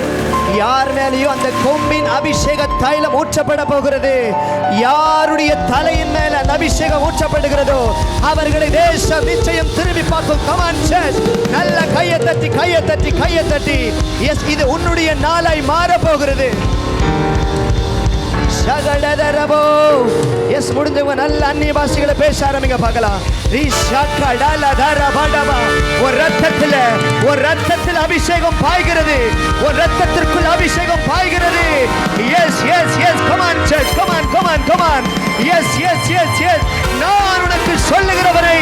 Speaker 2: யார் மேலேயும் அந்த கொம்பின் அபிஷேக தைலம் ஊற்றப்பட போகிறது. யாருடைய தலையின் மேல அந்த அபிஷேகம் ஊற்றப்படுகிறதோ அவர்களை தேசம் நிச்சயம் திரும்பி பார்க்கும். கமான் சர்ச், நல்ல கையை தட்டி கையை தட்டி கையை தட்டி. எஸ், இது உன்னுடைய நாளாய் மாற போகிறது. எஸ், முடிஞ்சவங்க நல்ல அந்நிய பாஷைகளை பேச ஆரம்பிங்க பார்க்கலாம். ஒரு ரத்தத்தில் அபிஷேகம் பாய்கிறது, ஒரு ரத்தத்திற்குள் அபிஷேகம் பாய்கிறது. Yes yes yes, come on church, come on come on come on. Yes yes yes yes, நான் உனக்கு சொல்லுகிறவரை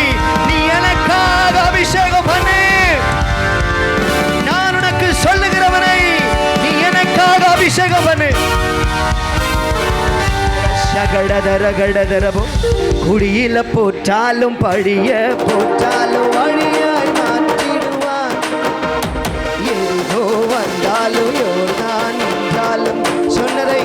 Speaker 2: நீ எனக்காக அபிஷேகம் பண்ணு. நான் உனக்கு சொல்லுகிறவரை நீ எனக்காக அபிஷேகம் பண்ணு. குடியில போட்டாலும் படிய போட்டாலும் வழியாய் மாற்றிடுவான். ஏதோ வந்தாலும் யோர்தான் என்றாலும் சொன்னதை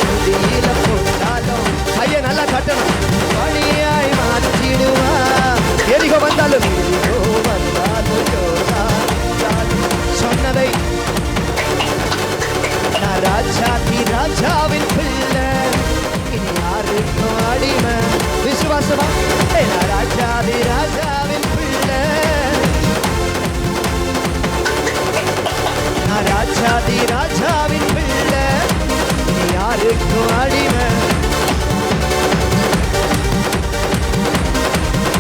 Speaker 2: குடியில போட்டாலும் ஐயா நல்லா கட்டணும். வழியாய் மாற்றிடுவான். எரிகோ வந்தாலும் ஏதோ வந்தாலும் யோர்தான் என்றாலும் சொன்னதை. ராஜாதி ராஜாவின் பிள்ளை இனி யாருக்கும் அடிமை. விசுவாசமா? ராஜாதி ராஜாவின் பிள்ளை, ராஜாதி ராஜாவின் பிள்ளை இனி யாருக்கும் அடிமை.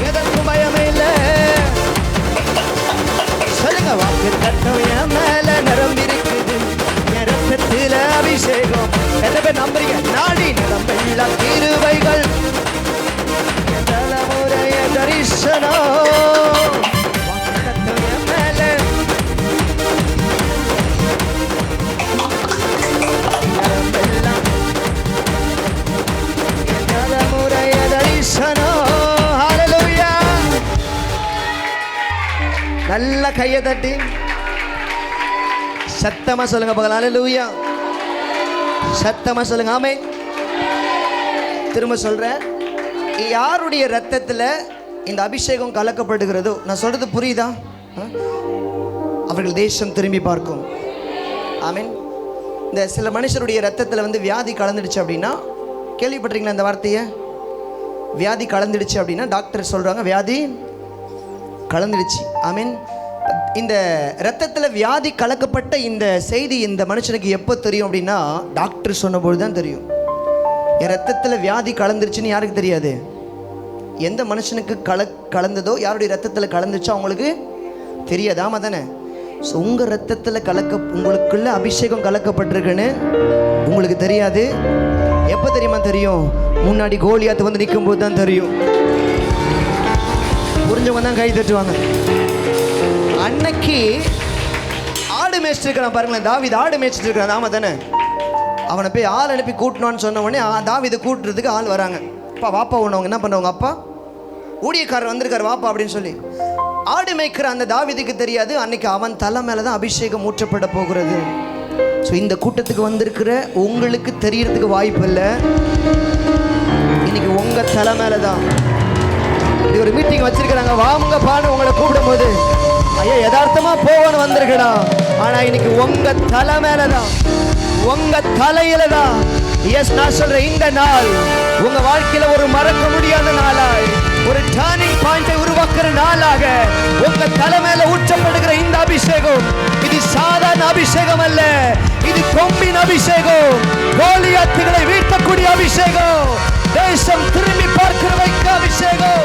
Speaker 2: எதற்கும் பயமே இல்லை. சொல்லுங்க, வாக்கு தட்டம் என் மேல நிரம்பி இருக்குது. ரத்தத்தில் அபிஷேகம். எத்தனை பேர் நம்புறீங்க? நாடி நிரம்பெள்ள கிருபைகள், தலைமுறைய தரிசனம். மேல தலைமுறைய தரிசனம். ஹல்லேலூயா. நல்ல கையை தட்டி சத்தமா சொல்லுங்க பார்க்கலாம். ஹல்லேலூயா. சத்தமா சொல்லுங்க. ஆமென். திரும்ப சொல்றேன், யாருடைய ரத்தத்தில் இந்த அபிஷேகம் கலக்கப்படுகிறதோ, நான் சொல்றது புரியுதா? அவர்கள் தேசம் திரும்பி பார்க்கும். ஆமென். இந்த சில மனுஷருடைய ரத்தத்தில் வந்து வியாதி கலந்துடுச்சு அப்படின்னா, கேள்விப்பட்டிருக்கீங்களா இந்த வார்த்தையை? வியாதி கலந்துடுச்சு அப்படின்னா டாக்டர் சொல்றாங்க வியாதி கலந்துடுச்சு. ஆமென். இந்த ரத்தத்தில் வியாதி கலக்கப்பட்ட இந்த செய்தி இந்த மனுஷனுக்கு எப்போ தெரியும் அப்படின்னா, டாக்டர் சொன்னபோது தான் தெரியும். என் ரத்தத்தில் வியாதி கலந்துருச்சுன்னு யாருக்கு தெரியாது? எந்த மனுஷனுக்கு கலந்ததோ, யாருடைய ரத்தத்தில் கலந்துச்சோ அவங்களுக்கு தெரியாது. ஆமாம் தானே? ஸோ உங்கள் ரத்தத்தில் உங்களுக்குள்ள அபிஷேகம் கலக்கப்பட்டிருக்குன்னு உங்களுக்கு தெரியாது. எப்போ தெரியுமா தெரியும்? முன்னாடி கோலியாத்து வந்து நிற்கும் போது தான் தெரியும். புரிஞ்சவங்க தான் கை தட்டுவாங்க. அன்னைக்கு ஆடு மேய்ச்சிட்டு இருக்கிறான் பாருங்களேன். தாவீது ஆடு மேய்ச்சிட்டு இருக்கிறான். ஆமாம் தானே? அவனை போய் ஆள் அனுப்பி கூட்டணும்னு சொன்ன உடனே தாவீது கூட்டுறதுக்கு ஆள் வராங்க. அப்பா வாப்பா ஒன்றவங்க என்ன பண்ணுவாங்க? அப்பா ஊழியக்காரர் வந்திருக்கார் வாப்பா அப்படின்னு சொல்லி. ஆடு மேய்க்கிற அந்த தாவீதுக்கு தெரியாது அன்னைக்கு அவன் தலை மேலே தான் அபிஷேகம் ஊற்றப்பட போகிறது. ஸோ இந்த கூட்டத்துக்கு வந்திருக்கிற உங்களுக்கு தெரியறதுக்கு வாய்ப்பு இல்லை. இன்னைக்கு உங்கள் தலை மேலே தான் ஒரு மீட்டிங் வச்சிருக்கிறாங்க. வாங்க பாடு உங்களை கூப்பிடும் போது ஐயா யதார்த்தமா போவன்னு வந்திருக்கடா. ஆனால் இன்னைக்கு உங்கள் தலை மேலே தான், உங்கள் தலையில தான். எஸ், நான் சொல்றேன், இந்த நாள் உங்க வாழ்க்கையில ஒரு மறக்க முடியாத நாளாய், ஒரு டர்னிங் பாயிண்டை உருவாக்குற நாளாக உங்க தலைமையில ஊற்றப்படுகிற இந்த அபிஷேகம், இது சாதாரண அபிஷேகம் அல்ல, இது கொம்பின் அபிஷேகம், கோலியாத்துகளை வீழ்த்தக்கூடிய அபிஷேகம், தேசம் திரும்பி பார்க்கிற வைக்க அபிஷேகம்.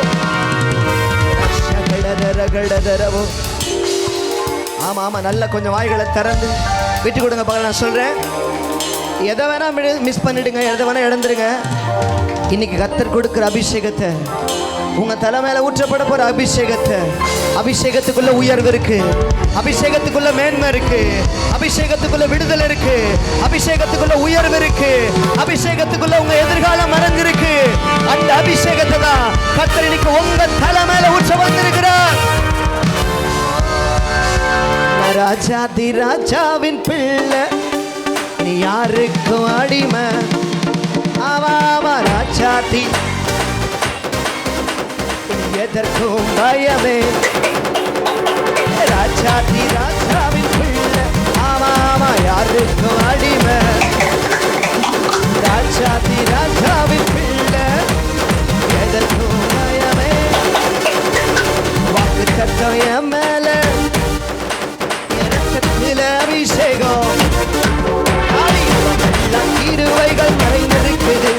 Speaker 2: ஆமா ஆமா, நல்ல கொஞ்சம் வாய்களை திறந்து விட்டு கொடுங்க பார்க்கலாம். நான் சொல்றேன், எதை வேணா மிஸ் பண்ணிடுங்க, எதை வேணா இழந்துருங்க. இன்னைக்கு கர்த்தர் கொடுக்கிற அபிஷேகத்தை, உங்க தலைமையில ஊற்றப்பட போற அபிஷேகத்தை, அபிஷேகத்துக்குள்ள உயர்வு இருக்கு, அபிஷேகத்துக்குள்ள மேன்மை இருக்கு, அபிஷேகத்துக்குள்ள விடுதலை இருக்கு, அபிஷேகத்துக்குள்ள உயர்வு இருக்கு, அபிஷேகத்துக்குள்ள உங்க எதிர்காலம் மறைஞ்சிருக்கு. அந்த அபிஷேகத்தை தான் கர்த்தர் இன்னைக்கு உங்க தலைமையில ஊற்ற வந்திருக்கிறார். ராஜாதி ராஜாவின் பிள்ளை, நீ யாருக்கும் அடிமை. ஆமா ராஜாதி, எதற்கும் பயமே. ராஜாதி ராஜாவின் பிள்ளை, ஆமா யாருக்கும் அடிமை. ராஜாதி ராஜாவின் பிள்ளை, எதற்கும் பயமே. வாக்கு தத்தம் என் மேல, அபிஷேகம், இருவைகள் மறைந்திருக்குது,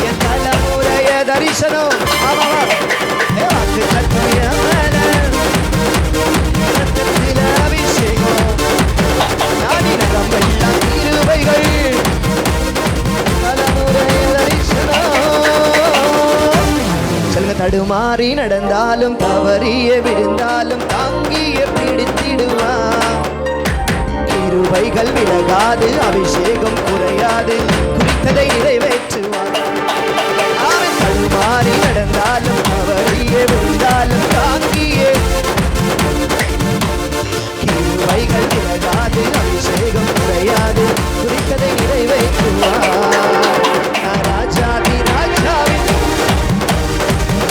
Speaker 2: என் தலைமுறைய தரிசனம். அபிஷேகம், இருவைகள் தலைமுறைய தரிசனம். சொல்லுங்க, தடுமாறி நடந்தாலும் தவறிய விழுந்தாலும் தாங்கிய பிடித்திடுவான். கிருபைகள் விலகாது, அபிஷேகம் குறையாது, குறித்ததை நிறைவேற்றுவார். அவன் தடுமாறி நடந்தாலும் தவறியே விழுந்தாலும் தாங்கியே. கிருபைகள் விலகாது, அபிஷேகம் குறையாது, குறித்ததை நிறைவேற்றுவார். ராஜாதி ராஜாவின்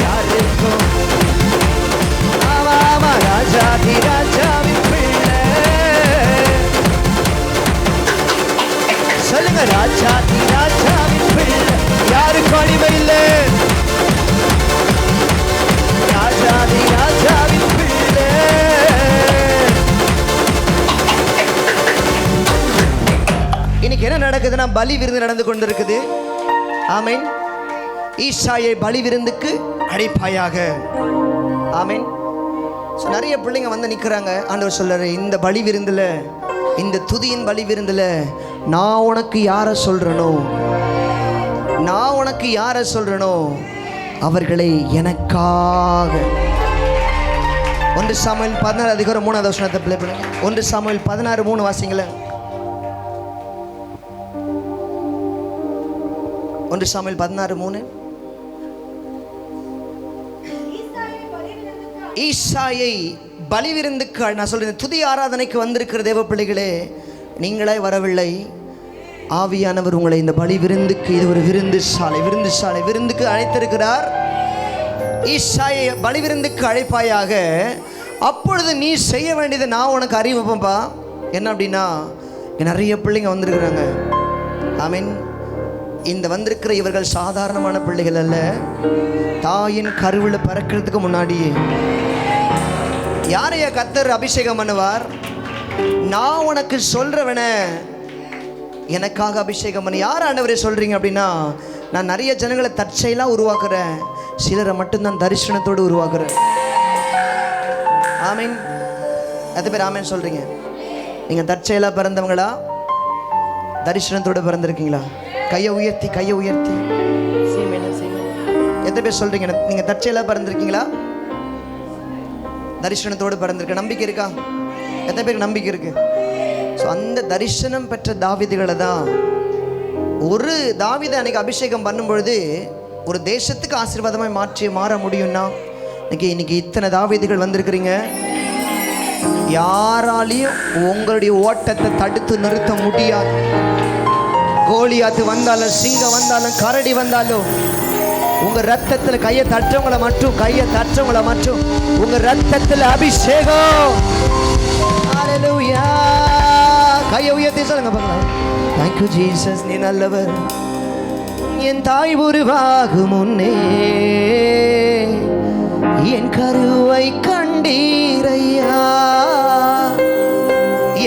Speaker 2: யாருக்கும், ஆமா ராஜாதி ராஜாவின் பிள்ளை. சொல்லுங்க, ராஜாதி ராஜாவின் பிள்ளை, யாருக்கும் அடிமை இல்லை. ராஜாதி ராஜாவின் பிள்ளை. இன்னைக்கு என்ன நடக்குதுன்னா, பலி விருந்து நடந்து கொண்டிருக்குது. ஆமென். ஈசாயை பலி விருந்துக்கு அழைப்பாயாக. ஆமென். நிறைய பிள்ளைங்க வந்து நிற்கிறாங்க. ஆண்டவர் சொல்றாரு, இந்த பலி விருந்துல, இந்த துதியின் பலி விருந்துல நான் உனக்கு யாரை சொல்றனோ, நான் உனக்கு யாரை சொல்றனோ அவர்களை எனக்காக. 1 சாமுவேல் 16:3 பிள்ளை பண்ணுங்க. 1 சாமுவேல் 16:3 வாசிங்களேன். 1 சாமுவேல் 16:3. ஈசாயை பலி விருந்துக்கு, நான் சொல்றேன், துதி ஆராதனைக்கு வந்திருக்கிற தேவ பிள்ளைகளே, நீங்களே வரவில்லை. ஆவியானவர் உங்களை இந்த பலி விருந்துக்கு, இது ஒரு விருந்துக்கு அழைத்திருக்கிறார். ஈசாயை பலி விருந்துக்கு அழைப்பாயாக. அப்பொழுது நீ செய்ய வேண்டியது நான் உனக்கு அறிவிப்பேன்ப்பா. என்ன அப்படின்னா, நிறைய பிள்ளைங்க வந்திருக்கிறாங்க. ஆமீன். இந்த வந்திருக்கிற இவர்கள் சாதாரணமான பிள்ளைகள் அல்ல. தாயின் கருவில் பிறக்கிறதுக்கு முன்னாடியே யாரைய கர்த்தர் அபிஷேகம் பண்ணுவார்? நான் உனக்கு சொல்றவன எனக்காக அபிஷேகம் பண்ணி. யார் ஆண்டவரே சொல்றீங்க அப்படின்னா, நான் நிறைய ஜனங்களை தற்செயலாக உருவாக்குறேன், சிலரை மட்டும்தான் தரிசனத்தோடு உருவாக்குறேன். ஆமீன். எத்தனை பேர் ஆமீன் சொல்றீங்க? நீங்கள் தற்செயலாக பிறந்தவங்களா, தரிசனத்தோடு பிறந்திருக்கீங்களா? கையை உயர்த்தி எத்தனை பேர் சொல்கிறீங்க நீங்கள் தற்செயலாக பிறந்திருக்கீங்களா, தரிசனத்தோடு பிறந்திருக்க? நம்பிக்கை இருக்கா? எத்தனை பேருக்கு நம்பிக்கை இருக்கு? ஸோ அந்த தரிசனம் பெற்ற தாவீதுகளை தான் ஒரு தாவீதை அன்னைக்கு அபிஷேகம் பண்ணும்பொழுது ஒரு தேசத்துக்கு ஆசீர்வாதமாய் மாற முடியும்னா இன்னைக்கு இத்தனை தாவீதுகள் வந்திருக்கிறீங்க. யாராலையும் உங்களுடைய ஓட்டத்தை தடுத்து நிறுத்த முடியாது. கோலியாத்து வந்தாலும், சிங்கம் வந்தாலும், கரடி வந்தாலும், உங்க ரத்தத்தில் கையை தற்றவங்களை மட்டும் உங்க ரத்தத்தில் அபிஷேகம். ஹல்லேலூயா. கையை உயர்த்தி சொல்லுங்க பார்க்கலாம். தேங்க் யூ ஜீசஸ், நீ நல்லவர். என் தாய் உருவாகும் முன்னே என் கருவை கண்டீரையா,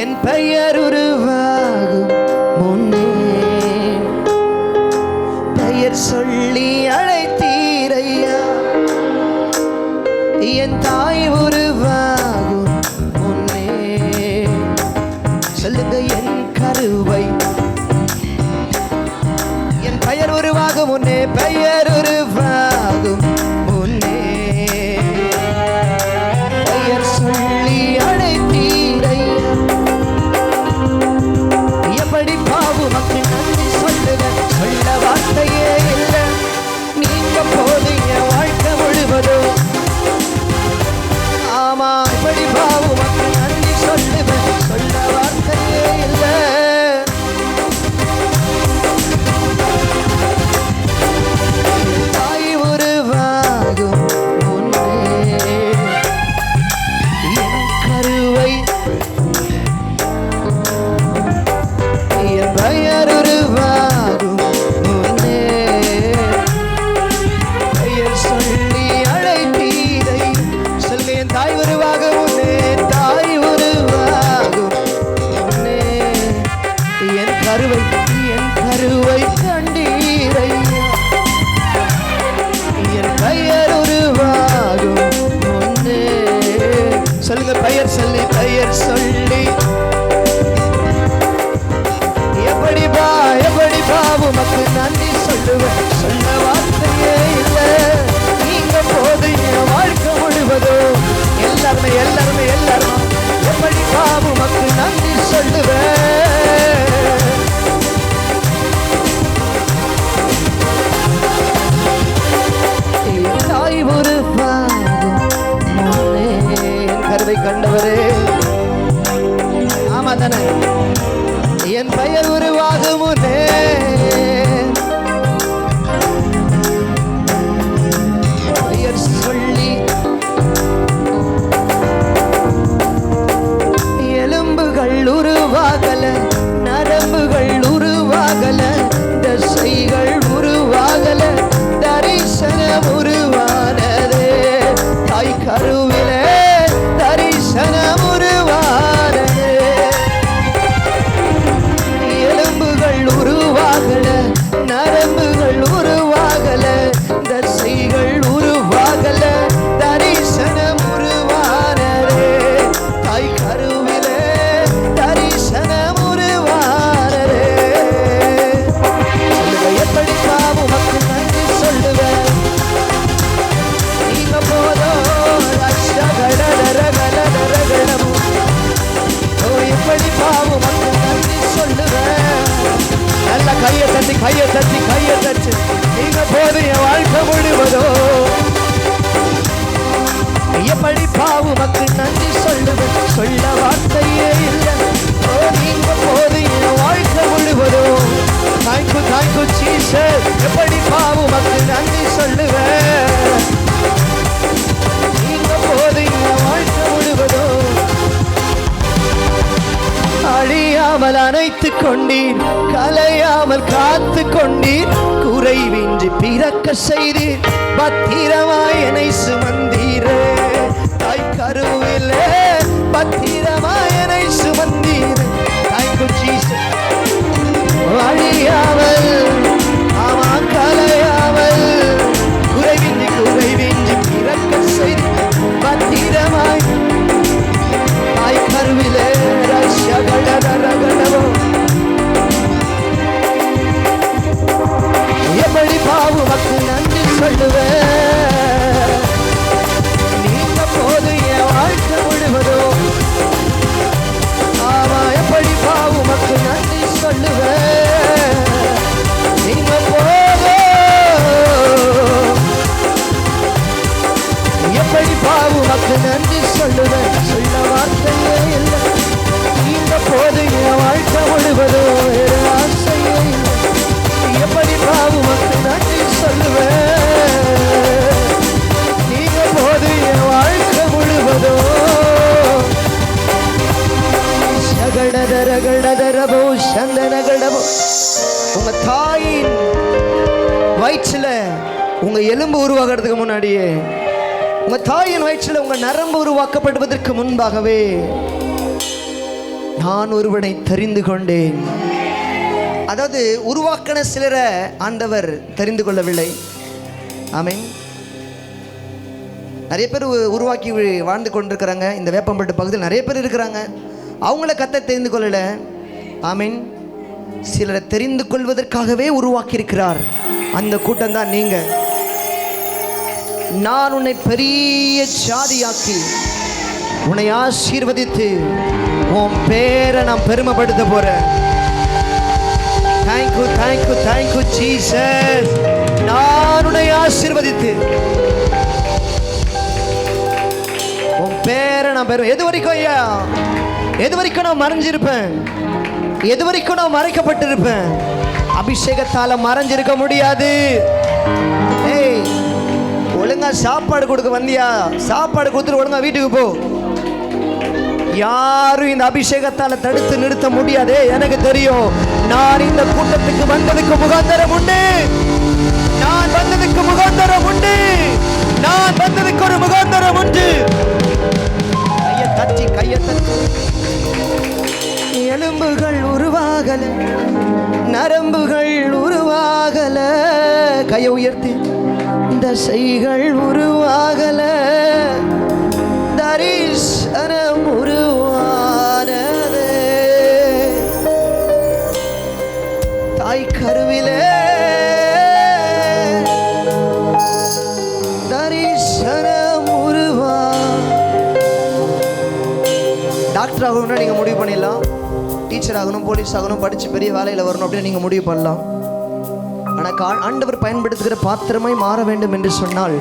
Speaker 2: என் பெயர் உருவாகும் முன்னே பெயர் சொல்லி அழைத்தீரையா, என் தாய் உருவாகும் முன்னே. சொல்லுங்க, என் கருவை, என் பெயர் உருவாகும் முன்னே, பெயர் உருவாகும் முன்னே பெயர் சொல்லி அழைத்தீரையா. எப்படி பாவு மக்கள் நன்றி சொல்லுவேன், சொல்ல வார்த்தையே இல்லை. நீங்க போது என் வாழ்க்கை முழுவதும். ஆமா, எப்படி பாவு மக்கள் நன்றி சொல்லுவேன், சொல்ல வார்த்தையே இல்லை. தாய் உருவாகும் முன்னே என் கருவை, என் பெயர் உருவாகும் முன்னே பெயர் சொல்லி அழைத்தீரை. சொல்லுங்க, என் தாய் உருவாகும் முன்னே, தாய் உருவாகும் முன்னே என் கருவை கண்டீரை, என் பெயர் உருவாகும் முன்னே. சொல்லுங்க, பெயர் சொல்லி எப்படி பாவு மக்கள் நன்றி சொல்லுவேன், சொல்ல வார்த்தையே இல்லை. நீங்க போது என் வாழ்க்கை முழுவதும். எல்லாருமே எப்படி பாவு மக்கள் நன்றி சொல்லுவேன். என் தாய் உருவாகும் முன்னே என் கருவை கண்டவரே. ஆமா தானே? என் பெயர் உருவாகும் முன்னே பெயர் சொல்லி எலும்புகள் உருவாகல, நரம்புகள் உருவாகல, தசைகள் உருவாகல, தரிசனம் உருவானதே. தாய் கருவிலே தரிசனம் உருவானதே. எலும்புகள் உருவாகல, நரம்புகள் உருவாகல, தசைகள் உருவாகல, தரிசனம் உருவானதே. தாய் கருவிலே தரிசனம் உருவானதே. சொல்லுங்க, எப்படி பாவு மக்கள் நன்றி சொல்லுவேன். நீங்க போதும் எப்படி பாவு மக்கள் நன்றி சொல்லுவேன். நல்ல கையை தட்டி நீங்க போது என் வாழ்க்கை முழுவதும். எப்படி பாவு மக்கள் நன்றி சொல்லுவேன், சொல்ல வார்த்தையே இல்லை. நீங்க போது என் வாழ்க்கை முழுவதும். Thank you Jesus. எப்படி பாவு மக்கள் நன்றி சொல்லுவேன். நீங்க போது என் வாழ்க்கை முழுவதும். அழியாமல் அணைத்துக் கொண்டீர், கலையாமல் காத்து கொண்டீர், குறைவின்றி பிறக்க செய்தீர், பத்திரமாய் என்னை சுமந்தீரே. தாய் கருவிலே பத்திரமாய் என்னை சுமந்தீர். Thank you Jesus. அழியாமல், ஆமா, கலையாமல், குறைவின்றி பிறக்க செய்தீர், பத்திரமாய் தாய் கருவிலே ரட்சகர் வயிற்றில் உங்க எலும்பு உருவாகிறதுக்கு முன்னாடியே, உங்க தாயின் வயிற்றில் உங்க நரம்பு உருவாக்கப்படுவதற்கு முன்பாகவே நான் ஒருவனை தெரிந்து கொண்டேன். அதாவது உருவாக்கின சிலரை ஆண்டவர் தெரிந்து கொள்ளவில்லை. ஆமென். நிறைய பேர் உருவாக்கி வாழ்ந்து கொண்டிருக்கிறாங்க. இந்த வேப்பம்பட்டு பகுதியில் நிறைய பேர் இருக்கிறாங்க. அவங்கள கர்த்தர் தெரிந்து கொள்ளலை. ஆமென். சிலரை தெரிந்து கொள்வதற்காகவே உருவாக்கி இருக்கிறார். அந்த கூட்டம் தான் நீங்க. நான் உன்னை பெரிய ஜாதியாக்கி உன்னை ஆசீர்வதித்து உன் பேரை நான் பெருமைப்படுத்த போறேன். Thank you thank you thank you Jesus. நான் உன்னை ஆசீர்வதித்து உன் பேரை நான் பெருமை. எது வரைக்கும் ஐயா? எது வரைக்கும் நான் மறைஞ்சிருப்பேன்? எது வரைக்கும் நான் மறைக்கப்பட்டிருப்பேன்? அபிஷேகத்தால மறைஞ்சிருக்க முடியாது. ஏய், ஒழுங்கா சாப்பாடு கொடுக்க வந்தியா? சாப்பாடு கொடுத்துட்டு ஒழுங்கா வீட்டுக்கு போ. யாரும் இந்த அபிஷேகத்தால தடுத்து நிறுத்த முடியாது. எனக்கு தெரியும். நான் இந்த கூட்டத்துக்கு வந்ததுக்கு முகாந்தரம் உண்டு. நான் வந்ததுக்கு முகாந்தரம் உண்டு. நான் வந்ததுக்கு ஒரு முகாந்தரம் உண்டு. கையை தட்டி கையை தட்டி. எலும்புகள் உருவாகல, நரம்புகள் உருவாகல, கையை உயர்த்தி. தசைகள் உருவாகல, தரிசனம் உருவானது. தாய் கருவிலே தரிசனம் உருவா. டாக்டர் ஆகணும்னா நீங்க முடிவு பண்ணிடலாம். டீச்சர் ஆகணும், போலீஸ் ஆகணும், படிச்சு பெரிய வேலையில் வரணும் அப்படின்னு நீங்க முடிவு பண்ணலாம். ஆனால் ஆண்டவர் பயன்படுத்துகிற பாத்திரமாய் மாற வேண்டும் என்று சொன்னால்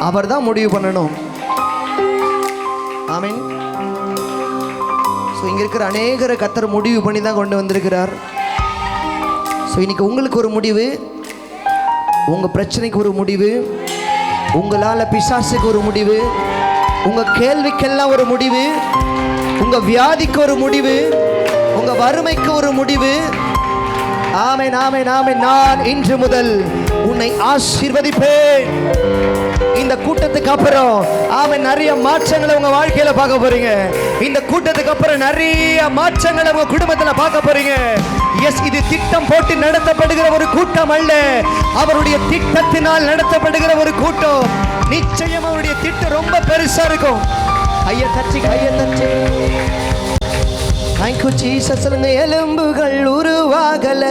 Speaker 2: அவர் தான் முடிவு பண்ணணும். ஆமென். ஸோ இங்கே இருக்கிற அநேகரை கர்த்தர் முடிவு பண்ணி தான் கொண்டு வந்திருக்கிறார். ஸோ இன்னைக்கு உங்களுக்கு ஒரு முடிவு, உங்கள் பிரச்சனைக்கு ஒரு முடிவு, உங்களால் பிசாசுக்கு ஒரு முடிவு, உங்கள் கேள்விக்கெல்லாம் ஒரு முடிவு, உங்கள் வியாதிக்கு ஒரு முடிவு, உங்கள் வறுமைக்கு ஒரு முடிவு. ஆமென் ஆமென் ஆமென். நான் இன்று முதல் உன்னை ஆசீர்வதிப்பேன். இந்த கூட்டத்துக்கு அப்புறம் ஆமென் நிறைய மாற்றங்களை உங்க வாழ்க்கையில பார்க்க போறீங்க. இந்த கூட்டத்துக்கு அப்புறம் நிறைய மாற்றங்களை உங்க குடும்பத்துல பார்க்க போறீங்க. எஸ், இது திட்டம் போட்டு நடத்தப்படுகிற ஒரு கூட்டம் அல்ல. அவருடைய திட்டத்தினால் நடத்தப்படுகிற ஒரு கூட்டம். நிச்சயம் அவருடைய திட்டம் ரொம்ப பெருசா இருக்கும். கையை தட்டி கையை தட்டி. Thank you Jesus. சொல்லுங்க. எலும்புகள் உருவாகல,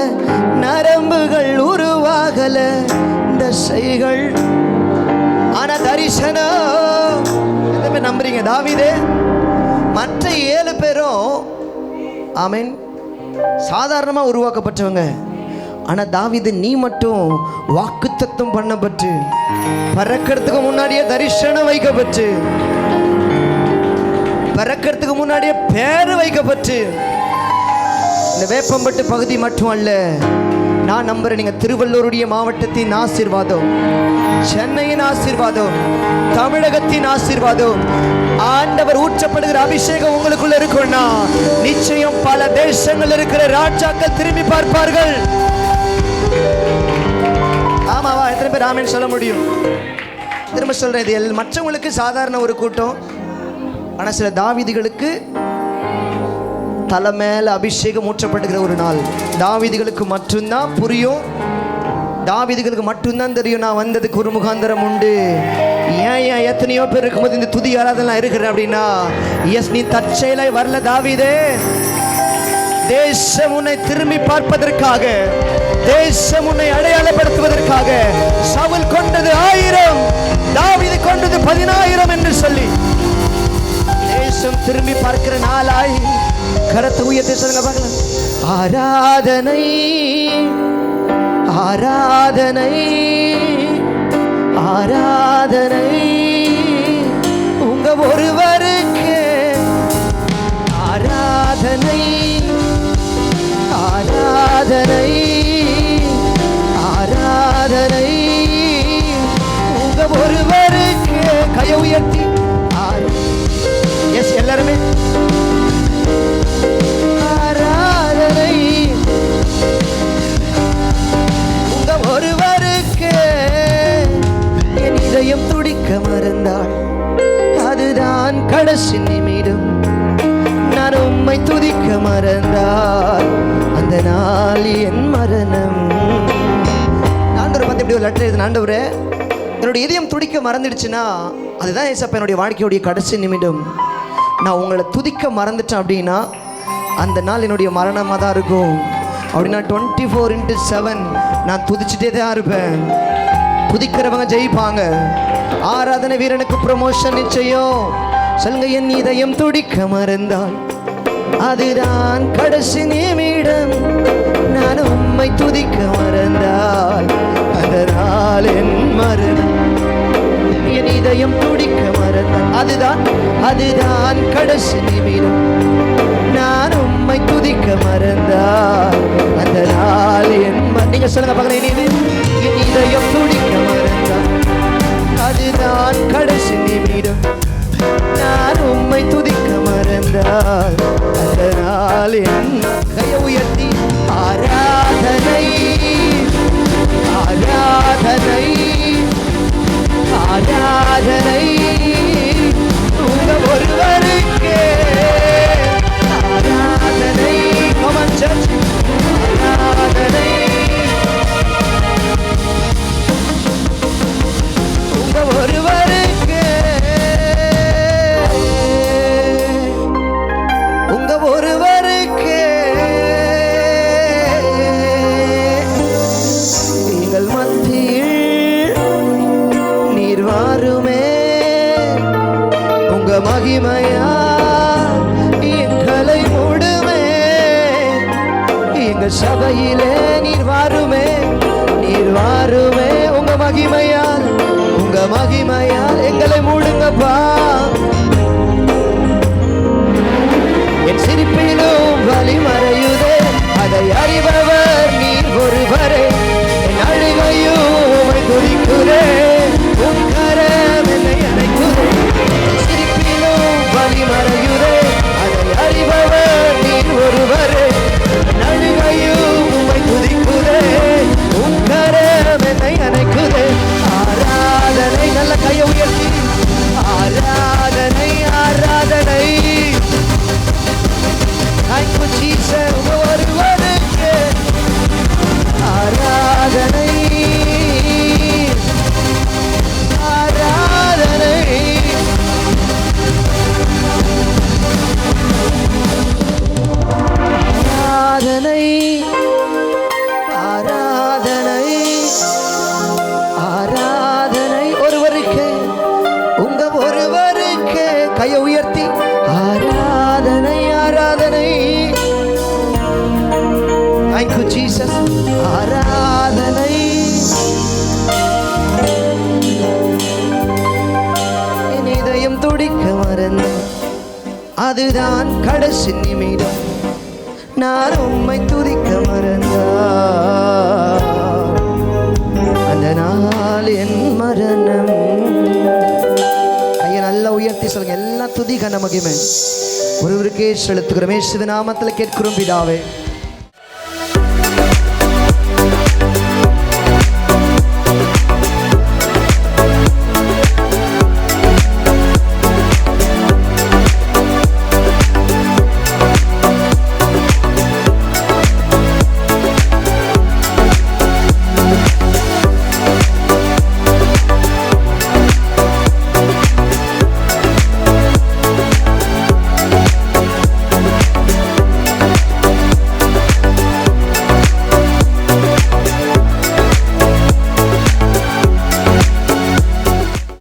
Speaker 2: நரம்புகள் உருவாகல, தசைகள் ஆனா தரிசனம். எத்தனை பேர் நம்புறீங்க? தாவீதே மற்ற 7 பேரும் ஆமென் சாதாரணமா உருவாக்கப்பட்டவங்க. ஆனா தாவீது நீ மட்டும் வாக்குத்தத்தம் பண்ணப்பட்டு பறக்கிறதுக்கு முன்னாடியே தரிசனம் வைக்கப்பட்டு பறக்கிறதுக்கு முன்னாடியே பேர் வைக்கப்பட்டு இந்த வேப்பம்பட்டு பகுதி மட்டும் அல்ல, நான் நம்புறேன் நீங்க திருவள்ளூருடைய மாவட்டத்தின் ஆசீர்வாதம், சென்னையின் ஆசீர்வாதம், தமிழகத்தின் ஆசீர்வாதம், ஆண்டவர் ஊற்றப்படுகிற அபிஷேகம் உங்களுக்குள்ள இருக்கும்னா நிச்சயம் பல தேசங்கள் இருக்கிற ராஜாக்கள் திரும்பி பார்ப்பார்கள். ஆமாவா? எத்தனை பேர் ஆமென் சொல்ல முடியும்? திரும்ப சொல்றேன், இது மற்றவங்களுக்கு சாதாரண ஒரு கூட்டம். ஆனால் சில தாவீதுகளுக்கு தலை மேல அபிஷேகம் ஊற்றப்படுகிற ஒரு நாள். தாவீதுகளுக்கு மட்டும்தான் புரியும், தாவீதுகளுக்கு மட்டும்தான் தெரியும் நான் வந்ததுக்கு ஒரு முகாந்தரம் உண்டு. ஏன் எத்தனையோ பேர் இருக்கும்போது இந்த துதி ஆராதனை இருக்கிறேன் அப்படின்னா, எஸ் நீ தற்செயலாய் வரல தாவீதே. தேசம் உன்னை திரும்பி பார்ப்பதற்காக, தேசம் உன்னை அடையாளப்படுத்துவதற்காக சவுல் கொண்டது 1000, தாவீது கொண்டது 10000 என்று சொல்லி தேசம் திரும்பி பார்க்கிற நாளாய் கரத்தை உயர்த்தி சொல்லுங்க பார்க்கலாம். ஆராதனை ஆராதனை ஆராதனை உங்க ஒருவருக்கு. ஆராதனை ஆராதனை ஆராதனை உங்க ஒருவருக்கு. கையை உயர்த்தி எஸ் எல்லாருமே ஆராதனை உங்க ஒருவருக்கு. கடைசி நிமிடம் நான் உம்மை துதிக்க மறந்தால் அந்த நாள் என் மரணம். ஆண்டவர் வந்து இப்படி ஒரு லெட்டர் எழுதுன, ஆண்டவரே என்னுடைய இதயம் துடிக்க மறந்துடுச்சுன்னா அதுதான் ஏசப்பா என்னுடைய வாழ்க்கையுடைய கடைசி நிமிடம். நான் உங்களை துதிக்க மறந்துட்டேன் அப்படின்னா அந்த நாள் என்னுடைய மரணமாக தான் இருக்கும். அப்படின்னா 24/7 நான் துதிச்சுட்டே தான் இருப்பேன். துதிக்கிறவங்க ஜெயிப்பாங்க. ஆராதனை வீரனுக்கு ப்ரமோஷன் நிச்சயம். சொல்லுங்க, என் இதயம் துடிக்க மறந்தால் அதுதான் கடைசி நிமிடம் நான் உம்மை துதிக்க மறந்தால் அந்த நாள் என் மரணம். என் இதயம் துடிக்க மறந்தால் அதுதான் கடைசி நிமிடம் நான் உம்மை துதிக்க மறந்தால் அந்த நாள் என் நீங்க சொல்லுங்க பார்க்கலாம். என் இதயம் துடிக்க மறந்தால் அதுதான் கடைசி நிமிடம் நான் உம்மை துதிக்க மறந்தால் அந்த நாள் என். கையை உயர்த்தி ஆராதனை ஆராதனை ஆராதனை உங்க ஒருவருக்கே ஆராதனை. Come on church. ஆராதனை உங்க ஒருவருக்கே உங்க ஒருவருக்கே எங்கள் மத்தியில் நீர் வாருமே உங்க மகிமையா எங்களை மூடுமே. எங்க சபையிலே நீர் வாருமே உங்க மகிமையால் எங்களை மூடுங்கப்பா. என் சிரிப்பிலும் வலி மறையுதே அதை அறிபவர் நீர் ஒருவரே. என் அழுகையும் உம்மை துதிக்குதே உம் கரம் என்னை அணைக்குதே. என் சிரிப்பிலும் வலி மறையுதே அதை அறிபவர் நீர் ஒருவரே. என் அழுகையும் உம்மை துதிக்குதே உம் கரம் என்னை அணைக்குதே. ஆராதனை நல்ல கையை உயர்த்தி ஆராதனை ஆராதனை. Thank you Jesus. ஒருவருக்கே ஆராதனை ஆராதனை. ஆராதனை ஆராதனை ஆராதனை ஒருவருக்கே உங்க ஒருவருக்கே. கையை உயர்த்தி ஆராதனை ஆராதனை. Thank you Jesus. ஆராதனை என் இதயம் துடிக்க மறந்தால் அதுதான் கடைசி நிமிடம் நான் உம்மை துதிக்க மறந்தால் அந்த நாள் என் மரணம். கையை நல்லா உயர்த்தி சொல்லுங்க. எல்லாம் துதி கன மகிமை ஒருவருக்கே செலுத்துகிறோம். இயேசுவின் நாமத்தில் கேட்கிறோம் பிதாவே.